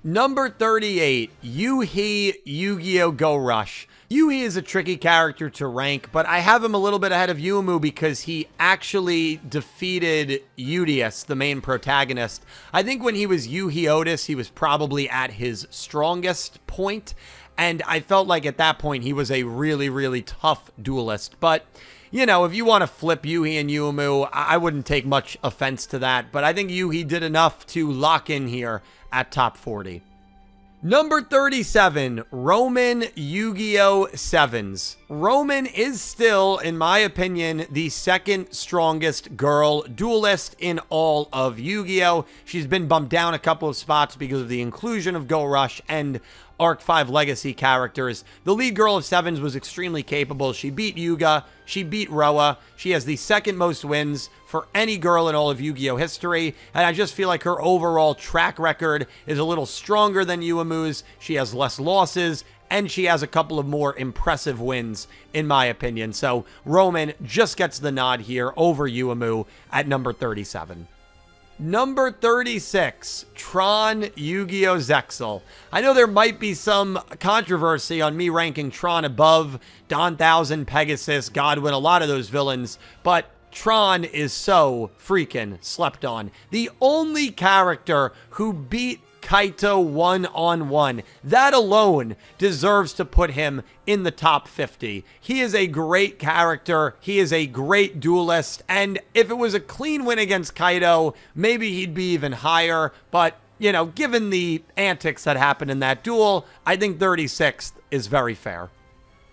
Number 38, Yuhi Yu-Gi-Oh! Go Rush. Yuhi is a tricky character to rank, but I have him a little bit ahead of Yuumu because he actually defeated Udius, the main protagonist. I think when he was Yuhi Otis, he was probably at his strongest point, and I felt like at that point he was a really, really tough duelist. But, you know, if you want to flip Yuhi and Yuumu, I wouldn't take much offense to that. But I think Yuhi did enough to lock in here at top 40. Number 37, Roman Yu-Gi-Oh! Sevens. Roman is still, in my opinion, the second strongest girl duelist in all of Yu-Gi-Oh! She's been bumped down a couple of spots because of the inclusion of Go Rush, and Arc 5 legacy characters. The lead girl of Sevens was extremely capable. She beat Yugioh. She beat Roa. She has the second most wins for any girl in all of Yu-Gi-Oh history, and I just feel like her overall track record is a little stronger than Yuumu's. She has less losses, and she has a couple of more impressive wins, in my opinion. So Roman just gets the nod here over Yuumu at number 37. Number 36, Tron Yu-Gi-Oh! Zexal. I know there might be some controversy on me ranking Tron above Don Thousand, Pegasus, Godwin, a lot of those villains, but Tron is so freaking slept on. The only character who beat Kaito one-on-one. That alone deserves to put him in the top 50. He is a great character. He is a great duelist. And if it was a clean win against Kaito, maybe he'd be even higher. But, you know, given the antics that happened in that duel, I think 36th is very fair.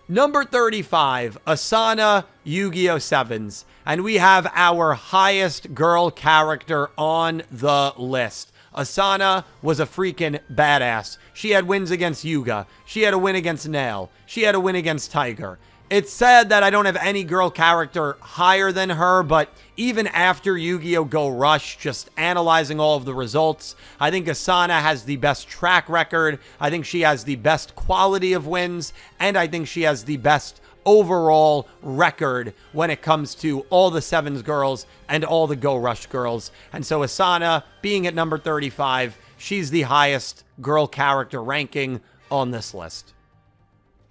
Number 35, Asana Yu-Gi-Oh! Sevens. And we have our highest girl character on the list. Asana was a freaking badass. She had wins against Yuga. She had a win against Nail. She had a win against Tiger. It's sad that I don't have any girl character higher than her, but even after Yu-Gi-Oh! Go Rush, just analyzing all of the results, I think Asana has the best track record. I think she has the best quality of wins, and I think she has the best overall record when it comes to all the Sevens girls and all the Go Rush girls. And so Asana, being at number 35, she's the highest girl character ranking on this list.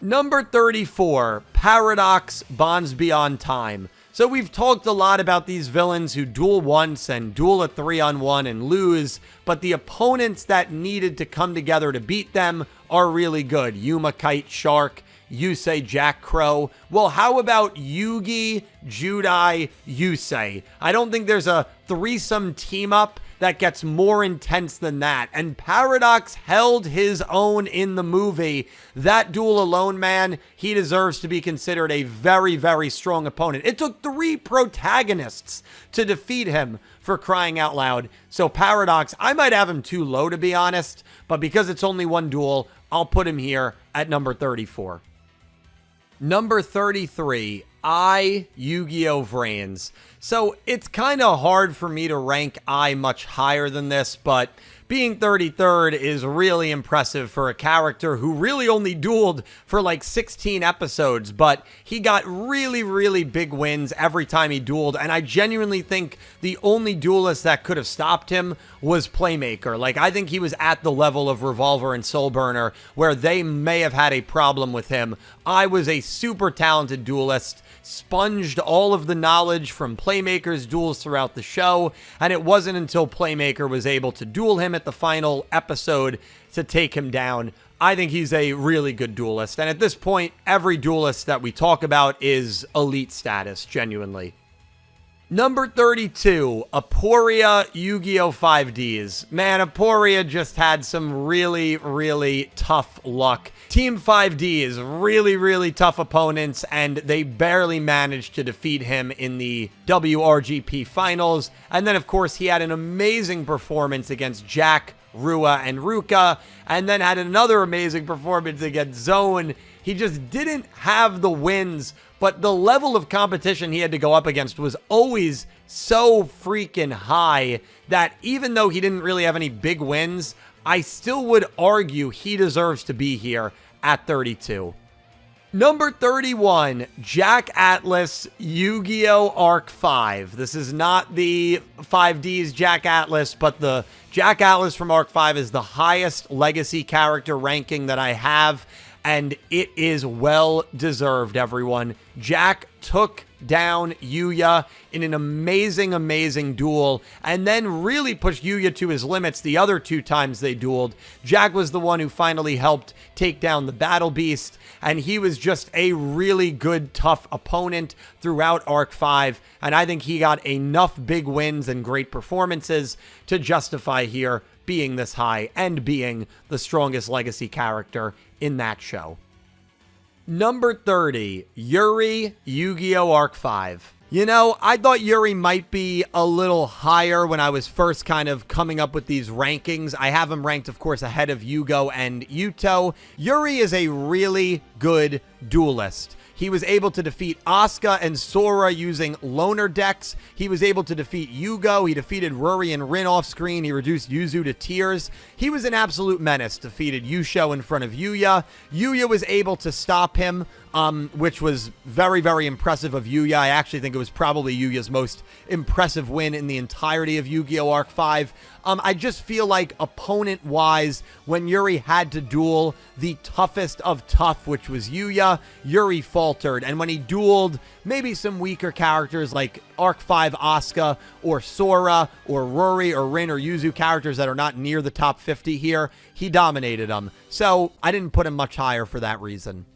Number 34, Paradox Bonds Beyond Time. So we've talked a lot about these villains who duel once and duel a 3-on-1 and lose, but the opponents that needed to come together to beat them are really good. Yuma, Kite, Shark, Yusei, Jack Crow. Well, how about Yugi, Judai, Yusei? I don't think there's a threesome team up that gets more intense than that. And Paradox held his own in the movie. That duel alone, man, he deserves to be considered a very, very strong opponent. It took 3 protagonists to defeat him, for crying out loud. So Paradox, I might have him too low, to be honest, but because it's only one duel, I'll put him here at number 34. Number 33, Yu-Gi-Oh! Vrains. So it's kind of hard for me to rank I much higher than this, but being 33rd is really impressive for a character who really only dueled for like 16 episodes, but he got really, really big wins every time he dueled, and I genuinely think the only duelist that could have stopped him was Playmaker. Like, I think he was at the level of Revolver and Soulburner, where they may have had a problem with him. I was a super talented duelist, sponged all of the knowledge from Playmaker's duels throughout the show, and it wasn't until Playmaker was able to duel him at the final episode to take him down. I think he's a really good duelist, and at this point, every duelist that we talk about is elite status, genuinely. Number 32, Aporia Yu-Gi-Oh! 5Ds. Man, Aporia just had some really, really tough luck. Team 5D is really, really tough opponents, and they barely managed to defeat him in the WRGP finals. And then, of course, he had an amazing performance against Jack, Rua, and Ruka, and then had another amazing performance against Zone. He just didn't have the wins, but the level of competition he had to go up against was always so freaking high that even though he didn't really have any big wins, I still would argue he deserves to be here at 32. Number 31, Jack Atlas Yu-Gi-Oh! Arc 5. This is not the 5D's Jack Atlas, but the Jack Atlas from Arc 5 is the highest legacy character ranking that I have, and it is well deserved, everyone. Jack took down Yugioh in an amazing, amazing duel, and then really pushed Yugioh to his limits the other 2 times they dueled. Jack was the one who finally helped take down the Battle Beast, and he was just a really good, tough opponent throughout Arc 5, and I think he got enough big wins and great performances to justify here being this high and being the strongest legacy character in that show. Number 30, Yuri Yu-Gi-Oh! Arc 5. You know, I thought Yuri might be a little higher when I was first kind of coming up with these rankings. I have him ranked, of course, ahead of Yugioh and Yuto. Yuri is a really good duelist. He was able to defeat Asuka and Sora using loner decks. He was able to defeat Yugioh. He defeated Ruri and Rin off screen. He reduced Yuzu to tears. He was an absolute menace. Defeated Yugioh in front of Yuya. Yuya was able to stop him, which was very, very impressive of Yuya. I actually think it was probably Yuya's most impressive win in the entirety of Yu-Gi-Oh! Arc 5. I just feel like opponent-wise, when Yuri had to duel the toughest of tough, which was Yuya, Yuri faltered. And when he dueled maybe some weaker characters like Arc 5 Asuka or Sora or Ruri or Rin or Yuzu, characters that are not near the top 50 here, he dominated them. So I didn't put him much higher for that reason.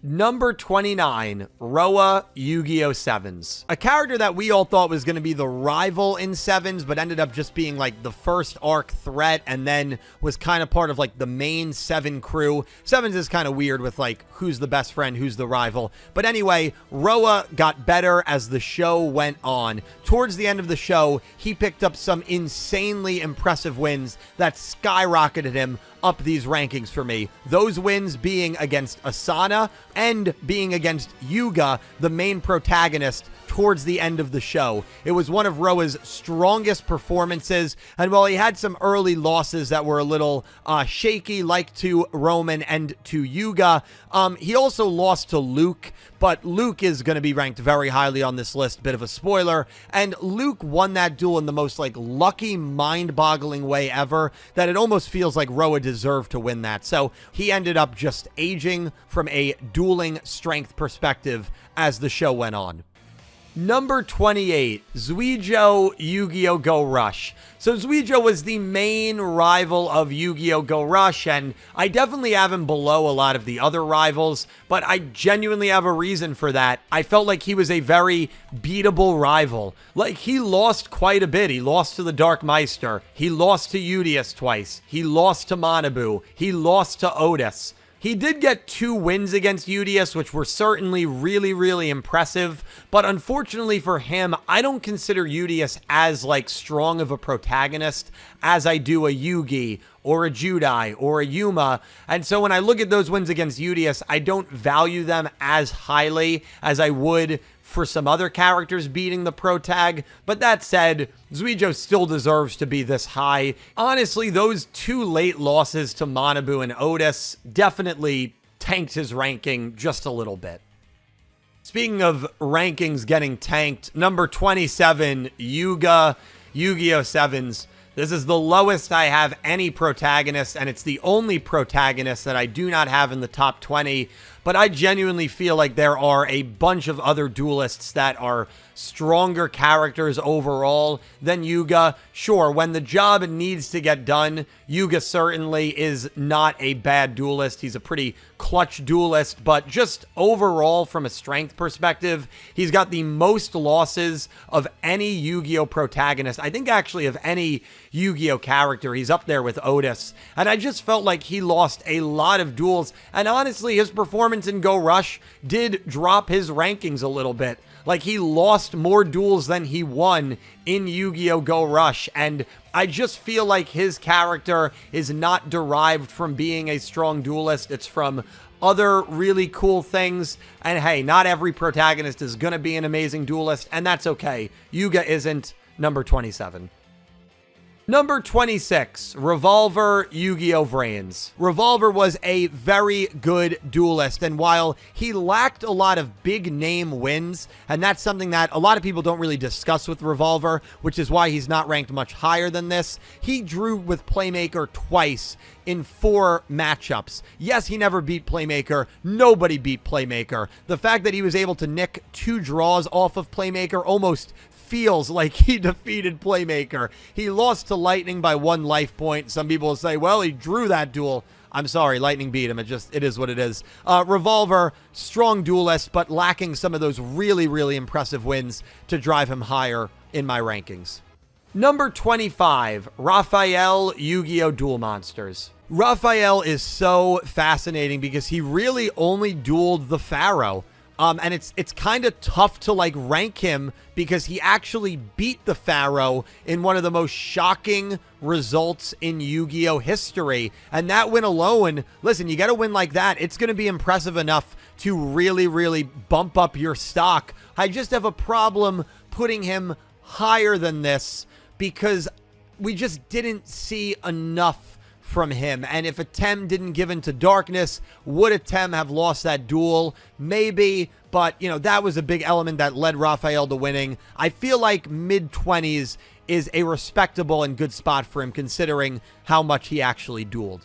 Number 29, Roa Yu-Gi-Oh! 7s. A character that we all thought was going to be the rival in 7s, but ended up just being like the first arc threat and then was kind of part of like the main 7 crew. 7s is kind of weird with like who's the best friend, who's the rival. But anyway, Roa got better as the show went on. Towards the end of the show, he picked up some insanely impressive wins that skyrocketed him up these rankings for me. Those wins being against Asana and being against Yuga, the main protagonist, towards the end of the show. It was one of Roa's strongest performances, and while he had some early losses that were a little shaky, like to Roman and to Yuga, he also lost to Luke, but Luke is going to be ranked very highly on this list, bit of a spoiler, and Luke won that duel in the most like lucky, mind-boggling way ever, that it almost feels like Roa deserved to win that. So he ended up just aging from a dueling strength perspective as the show went on. Number 28, Yugioh Yu-Gi-Oh! Go Rush. So Yugioh was the main rival of Yu-Gi-Oh! Go Rush, and I definitely have him below a lot of the other rivals, but I genuinely have a reason for that. I felt like he was a very beatable rival. Like, he lost quite a bit. He lost to the Dark Meister. He lost to Udius twice. He lost to Manabu. He lost to Otis. He did get 2 wins against Udius, which were certainly really, really impressive. But unfortunately for him, I don't consider Udius as, like, strong of a protagonist as I do a Yugi or a Judai or a Yuma. And so when I look at those wins against Udius, I don't value them as highly as I would for some other characters beating the pro tag. But that said, Yugioh still deserves to be this high. Honestly, those 2 late losses to Manabu and Otis definitely tanked his ranking just a little bit. Speaking of rankings getting tanked, number 27, Yuga, Yu-Gi-Oh! 7s. This is the lowest I have any protagonist, and it's the only protagonist that I do not have in the top 20. But I genuinely feel like there are a bunch of other duelists that are stronger characters overall than Yuga. Sure, when the job needs to get done, Yuga certainly is not a bad duelist. He's a pretty clutch duelist, but just overall from a strength perspective, he's got the most losses of any Yu-Gi-Oh! Protagonist. I think actually of any Yu-Gi-Oh! Character. He's up there with Otis. And I just felt like he lost a lot of duels. And honestly, his performance in Go Rush did drop his rankings a little bit. Like, he lost more duels than he won in Yu-Gi-Oh! Go Rush, and I just feel like his character is not derived from being a strong duelist. It's from other really cool things, and hey, not every protagonist is going to be an amazing duelist, and that's okay. Yuga isn't. Number 27. Number 26, Revolver Yu-Gi-Oh! Vrains. Revolver was a very good duelist, and while he lacked a lot of big name wins, and that's something that a lot of people don't really discuss with Revolver, which is why he's not ranked much higher than this, he drew with Playmaker twice in 4 matchups. Yes, he never beat Playmaker. Nobody beat Playmaker. The fact that he was able to nick 2 draws off of Playmaker almost feels like he defeated Playmaker. He lost to Lightning by 1 life point. Some people will say, well, he drew that duel. I'm sorry, Lightning beat him. It is what it is. Revolver, strong duelist, but lacking some of those really, really impressive wins to drive him higher in my rankings. Number 25, Raphael Yu-Gi-Oh! Duel Monsters. Raphael is so fascinating because he really only dueled the Pharaoh. And it's kind of tough to like rank him because he actually beat the Pharaoh in one of the most shocking results in Yu-Gi-Oh history. And that win alone, listen, you got to win like that. It's going to be impressive enough to really, really bump up your stock. I just have a problem putting him higher than this because we just didn't see enough from him. And if Atem didn't give in to darkness, would Atem have lost that duel? Maybe, but you know, that was a big element that led Raphael to winning. I feel like mid-20s is a respectable and good spot for him considering how much he actually dueled.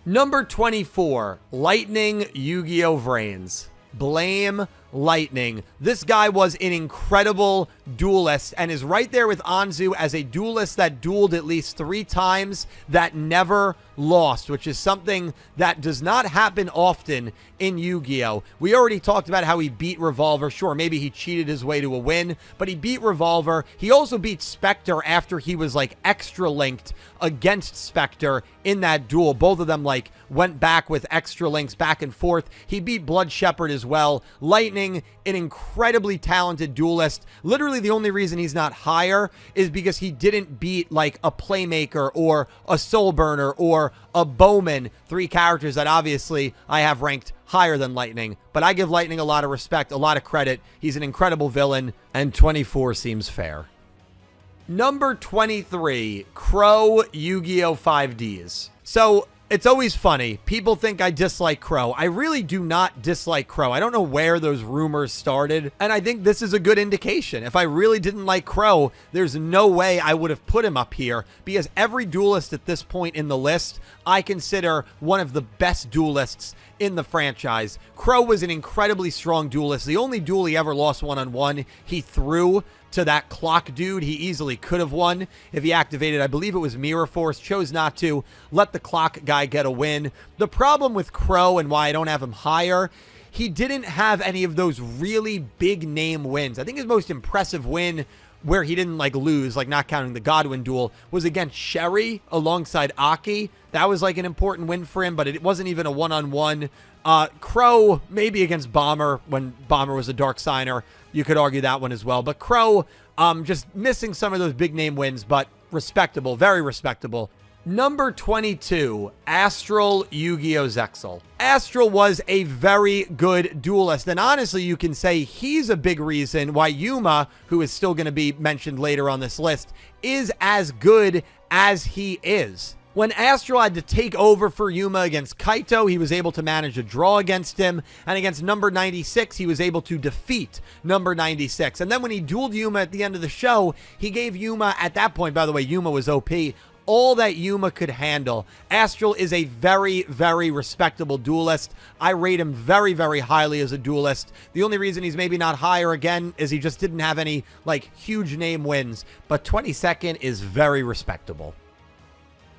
Number 24, Lightning Yu-Gi-Oh! Vrains. Blame Lightning. This guy was an incredible duelist and is right there with Anzu as a duelist that dueled at least 3 times that never lost, which is something that does not happen often in Yu-Gi-Oh! We already talked about how he beat Revolver. Sure, maybe he cheated his way to a win, but he beat Revolver. He also beat Spectre after he was like extra linked against Spectre in that duel. Both of them like went back with extra links back and forth. He beat Blood Shepherd as well. Lightning, an incredibly talented duelist. Literally the only reason he's not higher is because he didn't beat like a Playmaker or a Soul Burner or a Bowman, 3 characters that obviously I have ranked higher than Lightning, but I give Lightning a lot of respect, a lot of credit. He's an incredible villain, and 24 seems fair. Number 23, Crow Yu-Gi-Oh! 5Ds. So, it's always funny. People think I dislike Crow. I really do not dislike Crow. I don't know where those rumors started, and I think this is a good indication. If I really didn't like Crow, there's no way I would have put him up here, because every duelist at this point in the list, I consider one of the best duelists in the franchise. Crow was an incredibly strong duelist. The only duel he ever lost one-on-one, he threw to that clock dude. He easily could have won if he activated, I believe it was Mirror Force, chose not to, let the clock guy get a win. The problem with Crow and why I don't have him higher, he didn't have any of those really big name wins. I think his most impressive win where he didn't like lose, like not counting the Godwin duel, was against Sherry alongside Aki. That was like an important win for him, but it wasn't even a one-on-one. Crow, maybe against Bomber, when Bomber was a Dark Signer. You could argue that one as well. But Crow, just missing some of those big name wins, but respectable, very respectable. Number 22, Astral Yu-Gi-Oh! Zexal. Astral was a very good duelist, and honestly, you can say he's a big reason why Yuma, who is still going to be mentioned later on this list, is as good as he is. When Astral had to take over for Yuma against Kaito, he was able to manage a draw against him, and against number 96, he was able to defeat number 96. And then when he dueled Yuma at the end of the show, he gave Yuma, at that point, by the way, Yuma was OP, all that Yuma could handle. Astral is a very, very respectable duelist. I rate him very, very highly as a duelist. The only reason he's maybe not higher, again, is he just didn't have any, like, huge name wins. But 22nd is very respectable.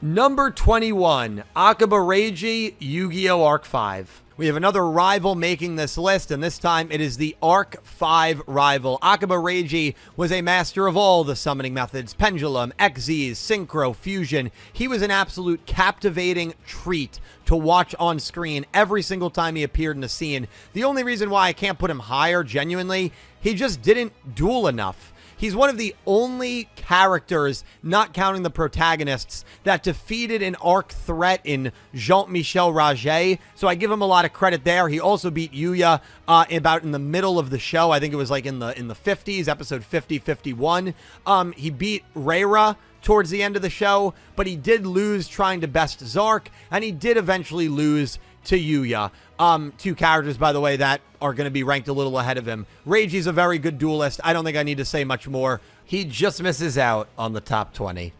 Number 21, Akiba Reiji, Yu-Gi-Oh! Arc 5. We have another rival making this list, and this time it is the Arc 5 rival. Akiba Reiji was a master of all the summoning methods, Pendulum, XZs, Synchro, Fusion. He was an absolute captivating treat to watch on screen every single time he appeared in a scene. The only reason why I can't put him higher, genuinely, he just didn't duel enough. He's one of the only characters, not counting the protagonists, that defeated an arc threat in Jean-Michel Raget, so I give him a lot of credit there. He also beat Yugioh about in the middle of the show. I think it was like in the 50s, episode 50, 51. He beat Reira towards the end of the show, but he did lose trying to best Zark, and he did eventually lose to Yugioh. 2 characters, by the way, that are going to be ranked a little ahead of him. Reiji's a very good duelist. I don't think I need to say much more. He just misses out on the top 20.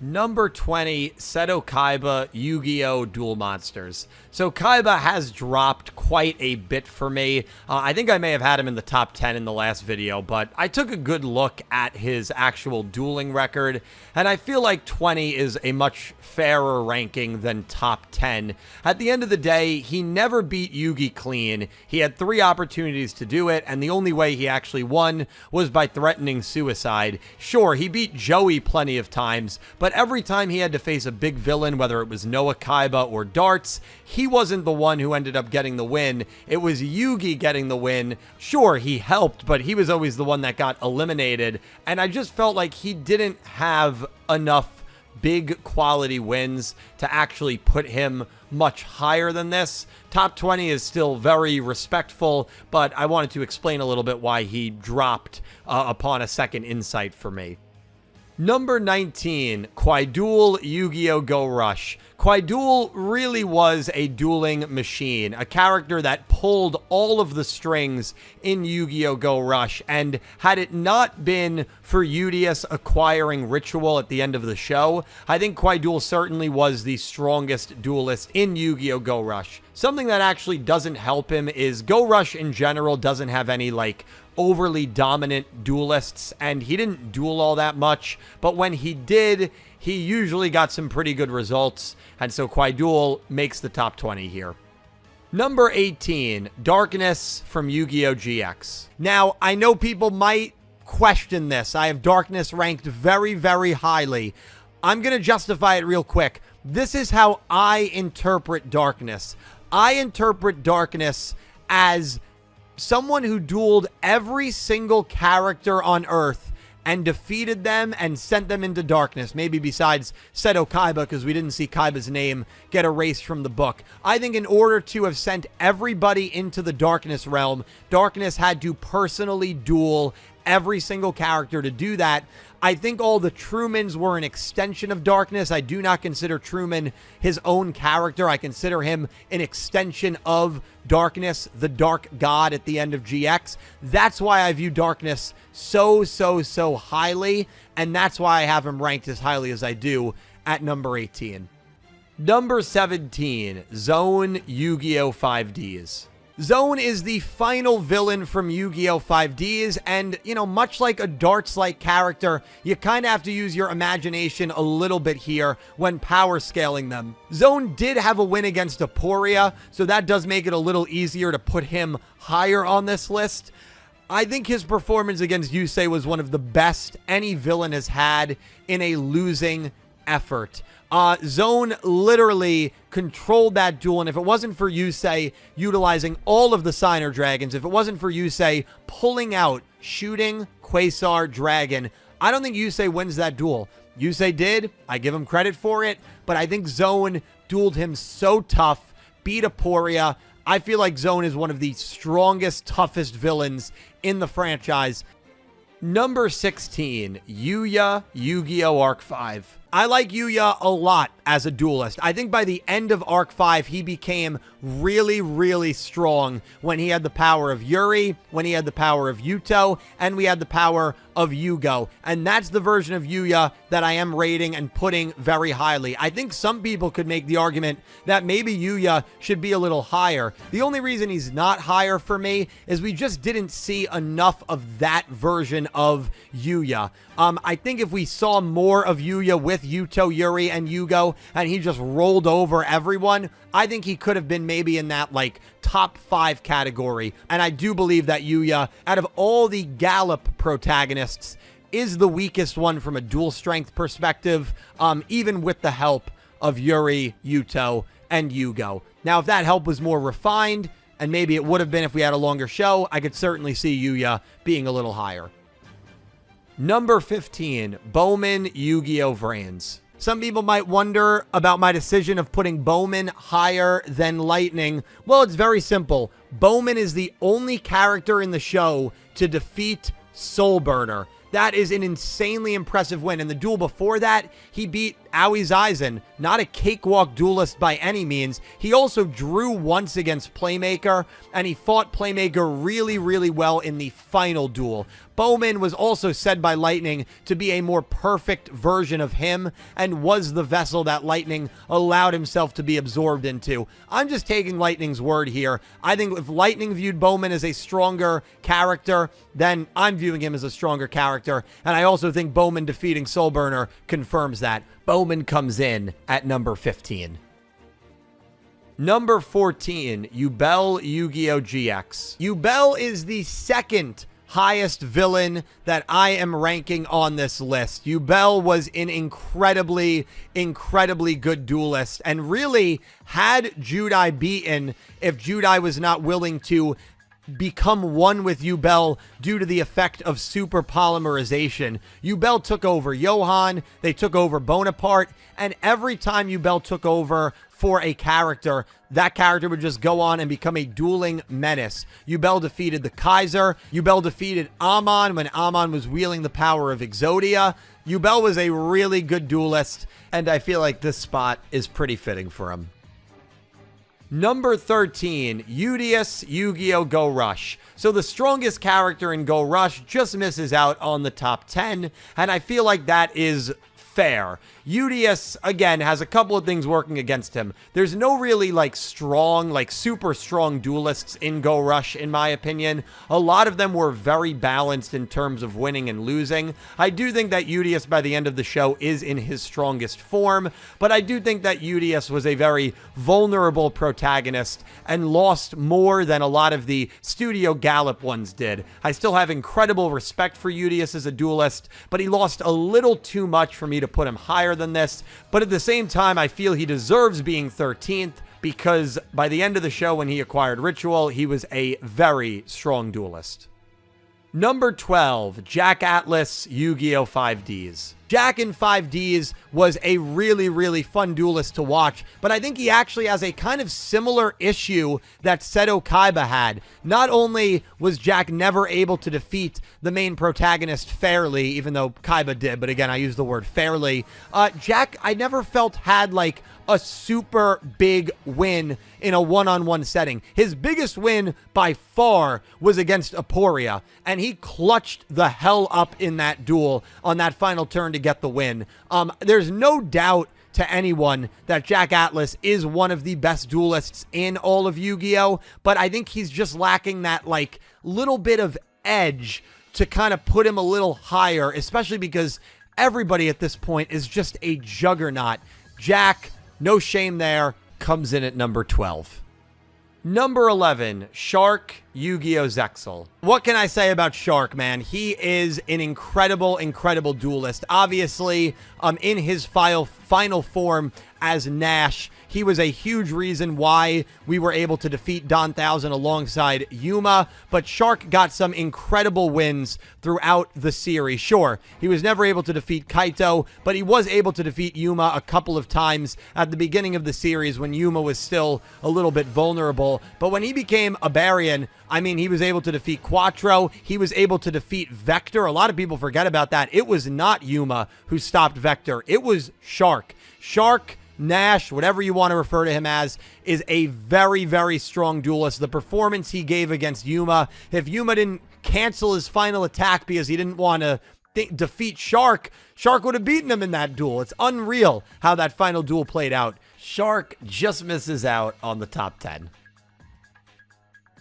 Number 20, Seto Kaiba, Yu-Gi-Oh! Duel Monsters. So Kaiba has dropped quite a bit for me. I think I may have had him in the top 10 in the last video, but I took a good look at his actual dueling record, and I feel like 20 is a much fairer ranking than top 10. At the end of the day, he never beat Yugi clean. He had 3 opportunities to do it, and the only way he actually won was by threatening suicide. Sure, he beat Joey plenty of times, but but every time he had to face a big villain, whether it was Noah Kaiba or Darts, he wasn't the one who ended up getting the win. It was Yugi getting the win. Sure, he helped, but he was always the one that got eliminated, and I just felt like he didn't have enough big quality wins to actually put him much higher than this. Top 20 is still very respectful, but I wanted to explain a little bit why he dropped upon a second insight for me. Number 19, Kwaidoul Yu-Gi-Oh! Go Rush. Kwaidoul really was a dueling machine, a character that pulled all of the strings in Yu-Gi-Oh! Go Rush, and had it not been for Udius acquiring Ritual at the end of the show, I think Kwaidoul certainly was the strongest duelist in Yu-Gi-Oh! Go Rush. Something that actually doesn't help him is Go Rush in general doesn't have any, like, overly dominant duelists, and he didn't duel all that much, but when he did, he usually got some pretty good results, and so Kwaidoul makes the top 20 here. Number 18, Darkness from Yu-Gi-Oh! GX. Now, I know people might question this. I have Darkness ranked very, very highly. I'm going to justify it real quick. This is how I interpret Darkness. I interpret Darkness as someone who dueled every single character on Earth and defeated them and sent them into darkness. Maybe besides Seto Kaiba, because we didn't see Kaiba's name get erased from the book. I think in order to have sent everybody into the darkness realm, Darkness had to personally duel every single character to do that. I think all the Trumans were an extension of Darkness. I do not consider Truman his own character. I consider him an extension of Darkness, the Dark God at the end of GX. That's why I view Darkness so highly, and that's why I have him ranked as highly as I do at number 18. Number 17, Zone Yu-Gi-Oh! 5Ds. Zone is the final villain from Yu-Gi-Oh! 5Ds, and, you know, much like a Darts-like character, you kind of have to use your imagination a little bit here when power scaling them. Zone did have a win against Aporia, so that does make it a little easier to put him higher on this list. I think his performance against Yusei was one of the best any villain has had in a losing effort. Zone literally controlled that duel, and if it wasn't for Yusei utilizing all of the Signer Dragons, if it wasn't for Yusei pulling out Shooting Quasar Dragon, I don't think Yusei wins that duel. Yusei did, I give him credit for it, but I think Zone dueled him so tough, beat Aporia. I feel like Zone is one of the strongest, toughest villains in the franchise. Number 16, Yugioh Yu-Gi-Oh! Arc 5. I like Yugioh a lot as a duelist. I think by the end of Arc 5, he became really strong when he had the power of Yuri, when he had the power of Yuto, and we had the power of Yugioh. And that's the version of Yugioh that I am rating and putting very highly. I think some people could make the argument that maybe Yugioh should be a little higher. The only reason he's not higher for me is we just didn't see enough of that version of Yugioh. I think if we saw more of Yugioh with Yuto, Yuri, and Yugioh, and he just rolled over everyone, I think he could have been maybe in that, like, top 5 category. And I do believe that Yugioh, out of all the Gallop protagonists, is the weakest one from a dual strength perspective, even with the help of Yuri, Yuto, and Yugioh. Now, if that help was more refined, and maybe it would have been if we had a longer show, I could certainly see Yugioh being a little higher. Number 15, Bowman Yu-Gi-Oh! Vrains. Some people might wonder about my decision of putting Bowman higher than Lightning. Well, it's very simple. Bowman is the only character in the show to defeat Soulburner. That is an insanely impressive win. In the duel before that, he beat Aoi Zaizen, not a cakewalk duelist by any means. He also drew once against Playmaker, and he fought Playmaker really well in the final duel. Bowman was also said by Lightning to be a more perfect version of him, and was the vessel that Lightning allowed himself to be absorbed into. I'm just taking Lightning's word here. I think if Lightning viewed Bowman as a stronger character, then I'm viewing him as a stronger character, and I also think Bowman defeating Soulburner confirms that. Bowman comes in at number 15. Number 14, Yubel Yu-Gi-Oh! GX. Yubel is the second highest villain that I am ranking on this list. Yugioh was an incredibly good duelist, and really had Judai beaten if Judai was not willing to become one with Yugioh due to the effect of super polymerization. Yugioh took over Johan, they took over Bonaparte, and every time Yugioh took over for a character, that character would just go on and become a dueling menace. Yugioh defeated the Kaiser. Yugioh defeated Amon when Amon was wielding the power of Exodia. Yugioh was a really good duelist, and I feel like this spot is pretty fitting for him. Number 13, Udius Yugioh Go Rush. So the strongest character in Go Rush just misses out on the top 10, and I feel like that is fair. Udius, again, has a couple of things working against him. There's no really, super strong duelists in Go Rush, in my opinion. A lot of them were very balanced in terms of winning and losing. I do think that Udius, by the end of the show, is in his strongest form, but I do think that Udius was a very vulnerable protagonist and lost more than a lot of the Studio Gallop ones did. I still have incredible respect for Udius as a duelist, but he lost a little too much for me to put him higher than this. But at the same time, I feel he deserves being 13th because by the end of the show, when he acquired Ritual, he was a very strong duelist. Number 12, Jack Atlas Yugioh 5Ds. Jack in 5Ds was a really fun duelist to watch, but I think he actually has a kind of similar issue that Seto Kaiba had. Not only was Jack never able to defeat the main protagonist fairly, even though Kaiba did, but again, I use the word fairly, Jack, I never felt had like a super big win in a one-on-one setting. His biggest win by far was against Aporia, and he clutched the hell up in that duel on that final turn to get the win. There's no doubt to anyone that Jack Atlas is one of the best duelists in all of Yu-Gi-Oh, but I think he's just lacking that like little bit of edge to kind of put him a little higher, especially because everybody at this point is just a juggernaut. Jack, no shame there, comes in at number 12. Number 11, Shark Yu-Gi-Oh! Zexal. What can I say about Shark, man? He is an incredible duelist. Obviously, in his final form as Nash, he was a huge reason why we were able to defeat Don Thousand alongside Yuma, but Shark got some incredible wins throughout the series. Sure, he was never able to defeat Kaito, but he was able to defeat Yuma a couple of times at the beginning of the series when Yuma was still a little bit vulnerable. But when he became a Barian, I mean, he was able to defeat Quattro. He was able to defeat Vector. A lot of people forget about that. It was not Yuma who stopped Vector. It was Shark. Shark, Nash, whatever you want to refer to him as, is a very strong duelist. The performance he gave against Yuma, if Yuma didn't cancel his final attack because he didn't want to defeat Shark, Shark would have beaten him in that duel. It's unreal how that final duel played out. Shark just misses out on the top 10.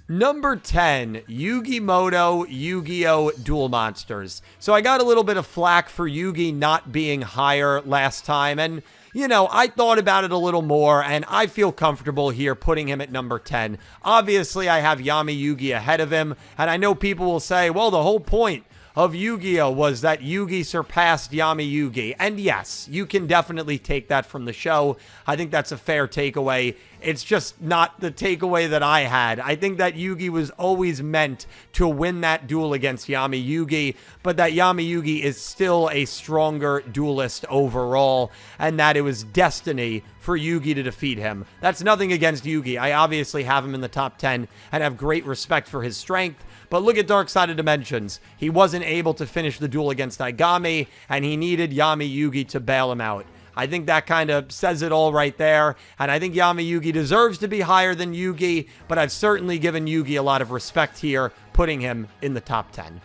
Number 10, Yugimoto Yu-Gi-Oh! Duel Monsters. So I got a little bit of flack for Yugi not being higher last time, and you know, I thought about it a little more, and I feel comfortable here putting him at number 10. Obviously, I have Yami Yugi ahead of him, and I know people will say, well, the whole point of Yu-Gi-Oh! Was that Yugi surpassed Yami Yugi. And yes, you can definitely take that from the show. I think that's a fair takeaway. It's just not the takeaway that I had. I think that Yugi was always meant to win that duel against Yami Yugi, but that Yami Yugi is still a stronger duelist overall, and that it was destiny for Yugi to defeat him. That's nothing against Yugi. I obviously have him in the top 10 and have great respect for his strength. But look at Dark Side of Dimensions. He wasn't able to finish the duel against Aigami, and he needed Yami Yugi to bail him out. I think that kind of says it all right there, and I think Yami Yugi deserves to be higher than Yugi, but I've certainly given Yugi a lot of respect here, putting him in the top 10.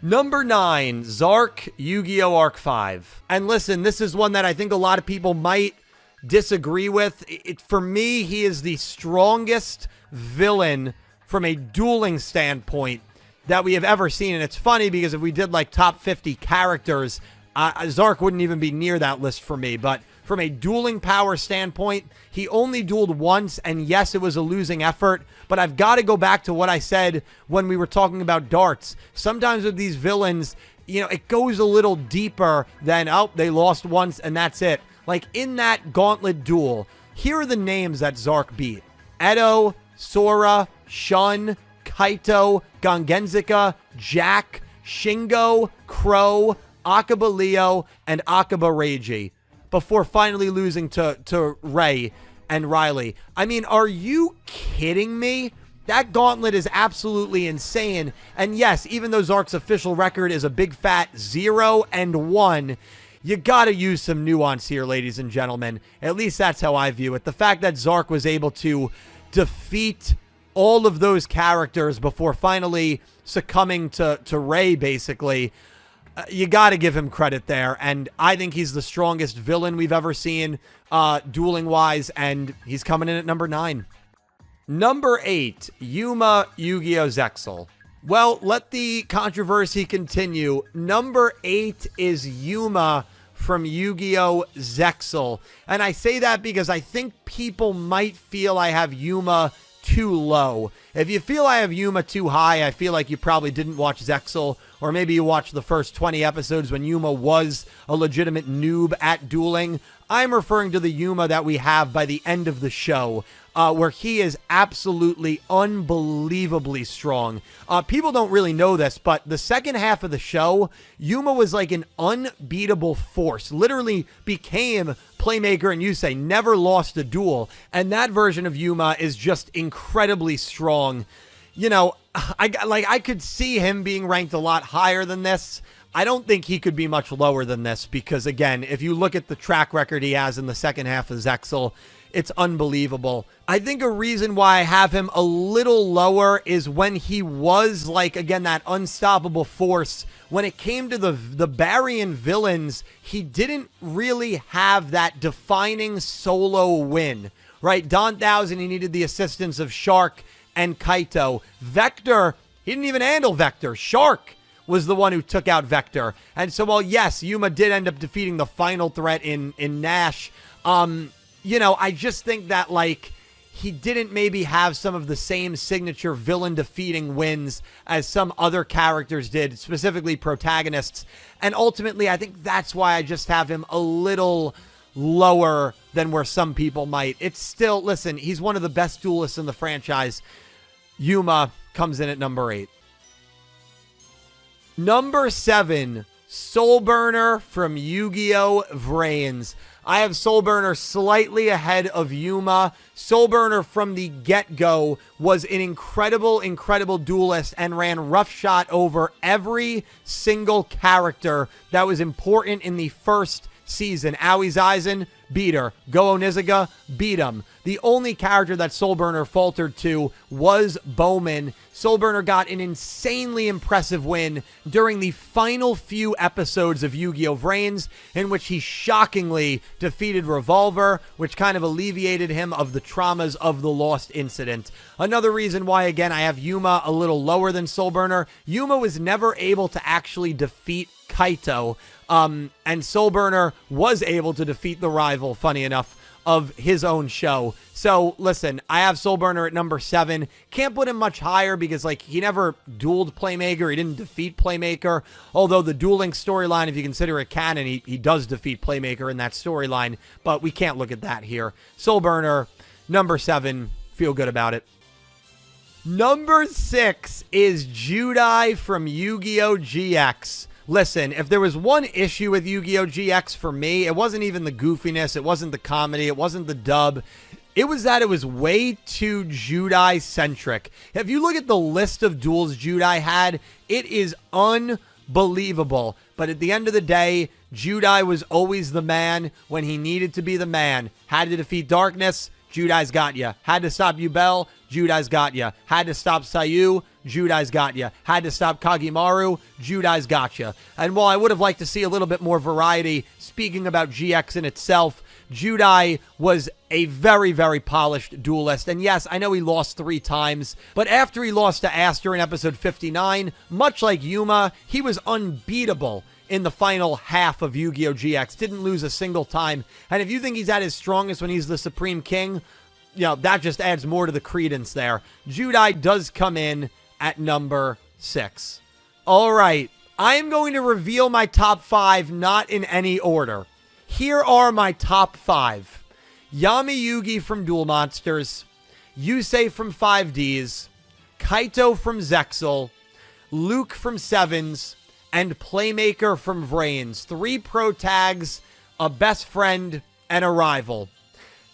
Number 9, Zark Yu-Gi-Oh! Arc 5. And listen, this is one that I think a lot of people might disagree with. For me, he is the strongest villain from a dueling standpoint that we have ever seen. And it's funny because if we did like top 50 characters, Zark wouldn't even be near that list for me. But from a dueling power standpoint, he only dueled once, and yes, it was a losing effort, but I've got to go back to what I said when we were talking about darts. Sometimes with these villains, you know, it goes a little deeper than, oh, they lost once and that's it. Like in that gauntlet duel, here are the names that Zark beat: Edo, Sora, Shun, Kaito, Gongenzika, Jack, Shingo, Crow, Akaba Leo, and Akaba Reiji, before finally losing to Ray and Riley. I mean, are you kidding me? That gauntlet is absolutely insane. And yes, even though Zark's official record is a big fat 0-1, you gotta use some nuance here, ladies and gentlemen. At least that's how I view it. The fact that Zark was able to defeat all of those characters before finally succumbing to Ray, basically, you got to give him credit there. And I think he's the strongest villain we've ever seen, dueling-wise, and he's coming in at number 9. Number 8, Yuma Yugioh Zexal. Well, let the controversy continue. Number 8 is Yuma from Yugioh Zexal. And I say that because I think people might feel I have Yuma too low. If you feel I have Yuma too high, I feel like you probably didn't watch Zexal, or maybe you watched the first 20 episodes when Yuma was a legitimate noob at dueling. I'm referring to the Yuma that we have by the end of the show, where he is absolutely unbelievably strong. People don't really know this, but the second half of the show, Yuma was like an unbeatable force. Literally became Playmaker and Yusei, never lost a duel. And that version of Yuma is just incredibly strong. You know, I could see him being ranked a lot higher than this. I don't think he could be much lower than this because, again, if you look at the track record he has in the second half of Zexal, it's unbelievable. I think a reason why I have him a little lower is when he was, like, again, that unstoppable force. When it came to the Baryon villains, he didn't really have that defining solo win, right? Don Thousand, he needed the assistance of Shark and Kaito. Vector, he didn't even handle Vector. Shark was the one who took out Vector. And so, while yes, Yuma did end up defeating the final threat in Nash, you know, I just think that, like, he didn't maybe have some of the same signature villain defeating wins as some other characters did, specifically protagonists. And ultimately, I think that's why I just have him a little lower than where some people might. It's still, listen, he's one of the best duelists in the franchise. Yuma comes in at number 8. Number 7, Soulburner from Yu-Gi-Oh! Vrains. I have Soulburner slightly ahead of Yuma. Soulburner from the get-go was an incredible, incredible duelist and ran roughshod over every single character that was important in the first season. Aoi Zaizen, beat her. Go Onizuka, beat him. The only character that Soulburner faltered to was Bowman. Soulburner got an insanely impressive win during the final few episodes of Yu-Gi-Oh! Vrains, in which he shockingly defeated Revolver, which kind of alleviated him of the traumas of the Lost incident. Another reason why, again, I have Yuma a little lower than Soulburner. Yuma was never able to actually defeat Kaito, and Soulburner was able to defeat the rival, funny enough, of his own show. So, listen, I have Soulburner at number 7. Can't put him much higher because, like, he never dueled Playmaker. He didn't defeat Playmaker. Although the dueling storyline, if you consider it canon, he does defeat Playmaker in that storyline. But we can't look at that here. Soulburner, number 7. Feel good about it. Number 6 is Judai from Yu-Gi-Oh! GX. Listen, if there was one issue with Yu-Gi-Oh! GX for me, it wasn't even the goofiness, it wasn't the comedy, it wasn't the dub. It was that it was way too Judai-centric. If you look at the list of duels Judai had, it is unbelievable. But at the end of the day, Judai was always the man when he needed to be the man. Had to defeat Darkness, Judai's got ya. Had to stop Yubel, Judai's got ya. Had to stop Sayu, Judai's got ya. Had to stop Kagimaru, Judai's got ya. And while I would have liked to see a little bit more variety, speaking about GX in itself, Judai was a very, very polished duelist. And yes, I know he lost 3 times, but after he lost to Aster in episode 59, much like Yuma, he was unbeatable in the final half of Yu-Gi-Oh! GX. Didn't lose a single time. And if you think he's at his strongest when he's the Supreme King, you know, that just adds more to the credence there. Judai does come in at number 6. All right, I am going to reveal my top 5, not in any order. Here are my top 5. Yami Yugi from Duel Monsters, Yusei from 5Ds, Kaito from Zexal, Luke from Sevens, and Playmaker from Vrains. 3 pro tags, a best friend, and a rival.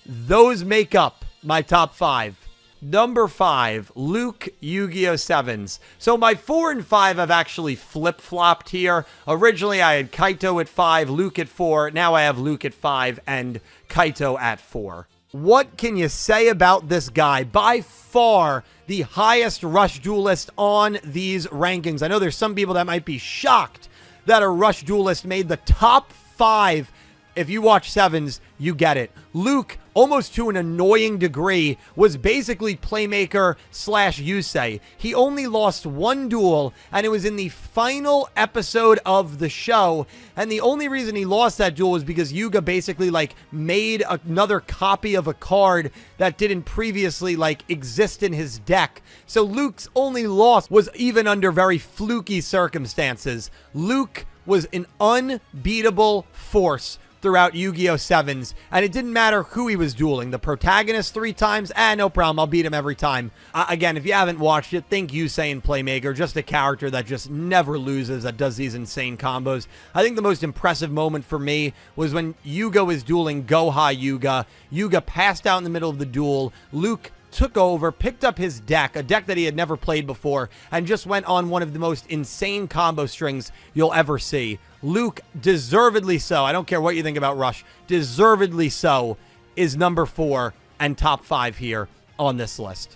Those make up my top 5. Number 5, Luke, Yu-Gi-Oh! 7s. So my 4 and 5 have actually flip-flopped here. Originally, I had Kaito at 5, Luke at 4. Now I have Luke at 5 and Kaito at 4. What can you say about this guy? By far, the highest Rush Duelist on these rankings. I know there's some people that might be shocked that a Rush Duelist made the top 5. If you watch 7s, you get it. Luke, almost to an annoying degree, was basically Playmaker / Yusei. He only lost 1 duel, and it was in the final episode of the show. And the only reason he lost that duel was because Yugioh basically, like, made another copy of a card that didn't previously, like, exist in his deck. So Luke's only loss was even under very fluky circumstances. Luke was an unbeatable force throughout Yu-Gi-Oh! 7s, and it didn't matter who he was dueling. The protagonist 3 times, no problem, I'll beat him every time. Again, if you haven't watched it, think Yusei and Playmaker, just a character that just never loses, that does these insane combos. I think the most impressive moment for me was when Yugioh is dueling Goha Yuga. Yuga passed out in the middle of the duel. Luke took over, picked up his deck, a deck that he had never played before, and just went on one of the most insane combo strings you'll ever see. Luke, deservedly so, I don't care what you think about Rush, deservedly so, is number 4 and top 5 here on this list.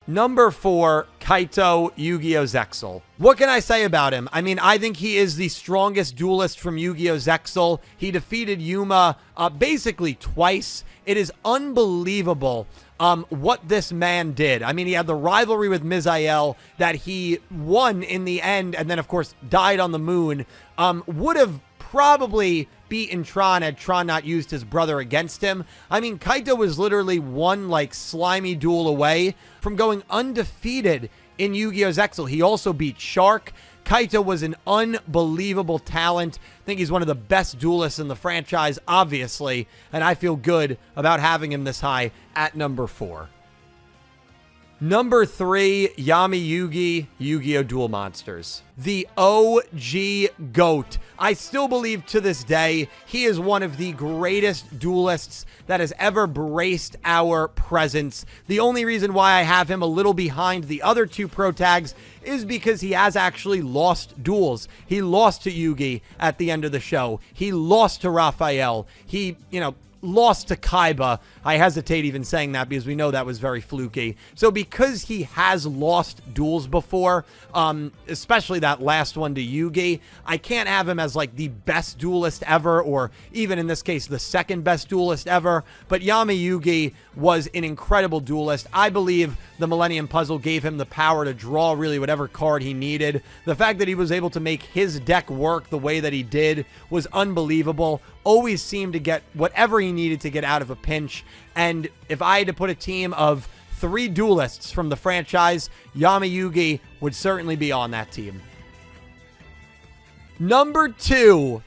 Number 4, Kaito, Yu-Gi-Oh! Zexal. What can I say about him? I mean, I think he is the strongest duelist from Yu-Gi-Oh! Zexal. He defeated Yuma basically twice. It is unbelievable what this man did. I mean, he had the rivalry with Misael that he won in the end, and then, of course, died on the moon. Would have probably beaten Tron had Tron not used his brother against him. I mean, Kaito was literally one, like, slimy duel away from going undefeated in Yu-Gi-Oh! Zexal. He also beat Shark. Kaito was an unbelievable talent. I think he's one of the best duelists in the franchise, obviously, and I feel good about having him this high at number 4. Number 3, Yami Yugi, Yu-Gi-Oh! Duel Monsters. The OG GOAT. I still believe to this day he is one of the greatest duelists that has ever graced our presence. The only reason why I have him a little behind the other 2 pro tags is because he has actually lost duels. He lost to Yugi at the end of the show. He lost to Raphael. He, lost to Kaiba. I hesitate even saying that because we know that was very fluky. So because he has lost duels before, especially that last one to Yugi, I can't have him as like the best duelist ever, or even in this case, the second best duelist ever. But Yami Yugi was an incredible duelist. I believe the Millennium Puzzle gave him the power to draw really whatever card he needed. The fact that he was able to make his deck work the way that he did was unbelievable. Always seemed to get whatever he needed to get out of a pinch. And if I had to put a team of 3 duelists from the franchise, Yami Yugi would certainly be on that team. Number 2,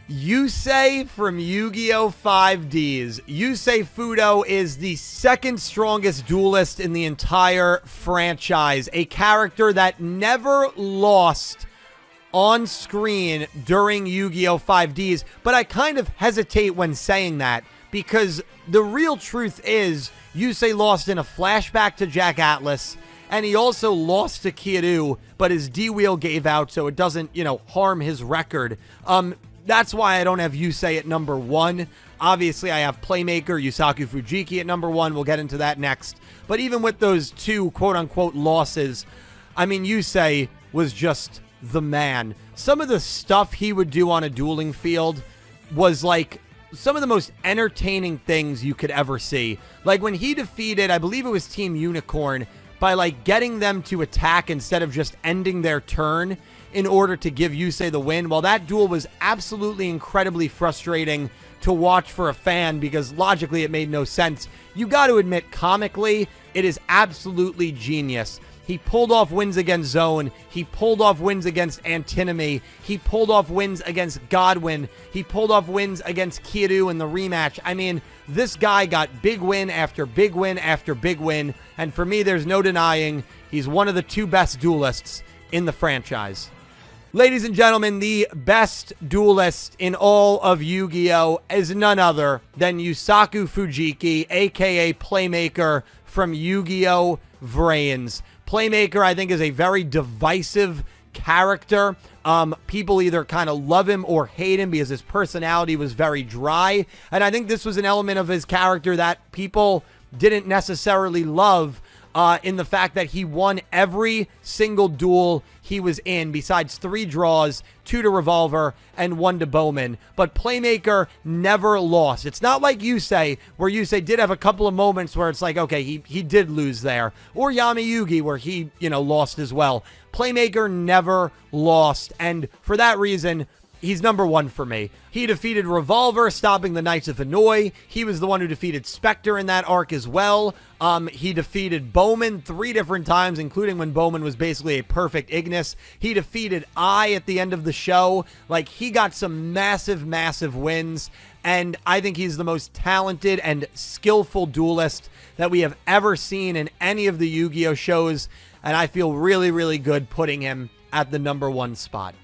Yusei from Yu-Gi-Oh! 5Ds. Yusei Fudo is the second strongest duelist in the entire franchise. A character that never lost on screen during Yu-Gi-Oh! 5Ds, but I kind of hesitate when saying that because the real truth is Yusei lost in a flashback to Jack Atlas, and he also lost to Kiryu, but his D-Wheel gave out, so it doesn't, harm his record. That's why I don't have Yusei at number 1. Obviously, I have Playmaker, Yusaku Fujiki at number 1. We'll get into that next. But even with those 2 quote-unquote losses, I mean, Yusei was just the man. Some of the stuff he would do on a dueling field was like some of the most entertaining things you could ever see. Like when he defeated, I believe it was Team Unicorn, by like getting them to attack instead of just ending their turn in order to give Yusei the win. While that duel was absolutely incredibly frustrating to watch for a fan because logically it made no sense, you got to admit, comically, it is absolutely genius. He pulled off wins against Zone. He pulled off wins against Antinomy. He pulled off wins against Godwin. He pulled off wins against Kiryu in the rematch. I mean, this guy got big win after big win after big win. And for me, there's no denying he's one of the 2 best duelists in the franchise. Ladies and gentlemen, the best duelist in all of Yu-Gi-Oh! Is none other than Yusaku Fujiki, aka Playmaker from Yu-Gi-Oh! Vrains. Playmaker, I think, is a very divisive character. People either kind of love him or hate him because his personality was very dry. And I think this was an element of his character that people didn't necessarily love, in the fact that he won every single duel he was in, besides 3 draws, 2 to Revolver, and 1 to Bowman. But Playmaker never lost. It's not like Yusei, where Yusei did have a couple of moments where it's like, okay, he did lose there. Or Yami Yugi, where he, lost as well. Playmaker never lost, and for that reason, he's number 1 for me. He defeated Revolver, stopping the Knights of Hanoi. He was the one who defeated Spectre in that arc as well. He defeated Bowman 3 different times, including when Bowman was basically a perfect Ignis. He defeated I at the end of the show. Like, he got some massive, massive wins. And I think he's the most talented and skillful duelist that we have ever seen in any of the Yu-Gi-Oh! Shows. And I feel really, really good putting him at the number 1 spot.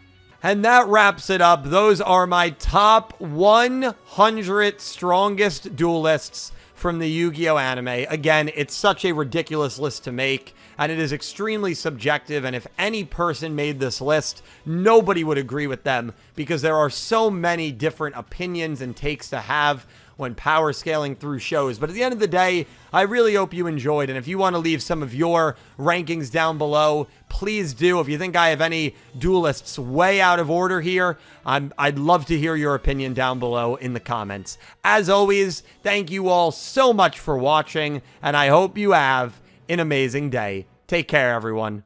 And that wraps it up. Those are my top 100 strongest duelists from the Yu-Gi-Oh! Anime. Again, it's such a ridiculous list to make, and it is extremely subjective, and if any person made this list, nobody would agree with them, because there are so many different opinions and takes to have when power scaling through shows. But at the end of the day, I really hope you enjoyed. And if you want to leave some of your rankings down below, please do. If you think I have any duelists way out of order here, I'd love to hear your opinion down below in the comments. As always, thank you all so much for watching, and I hope you have an amazing day. Take care, everyone.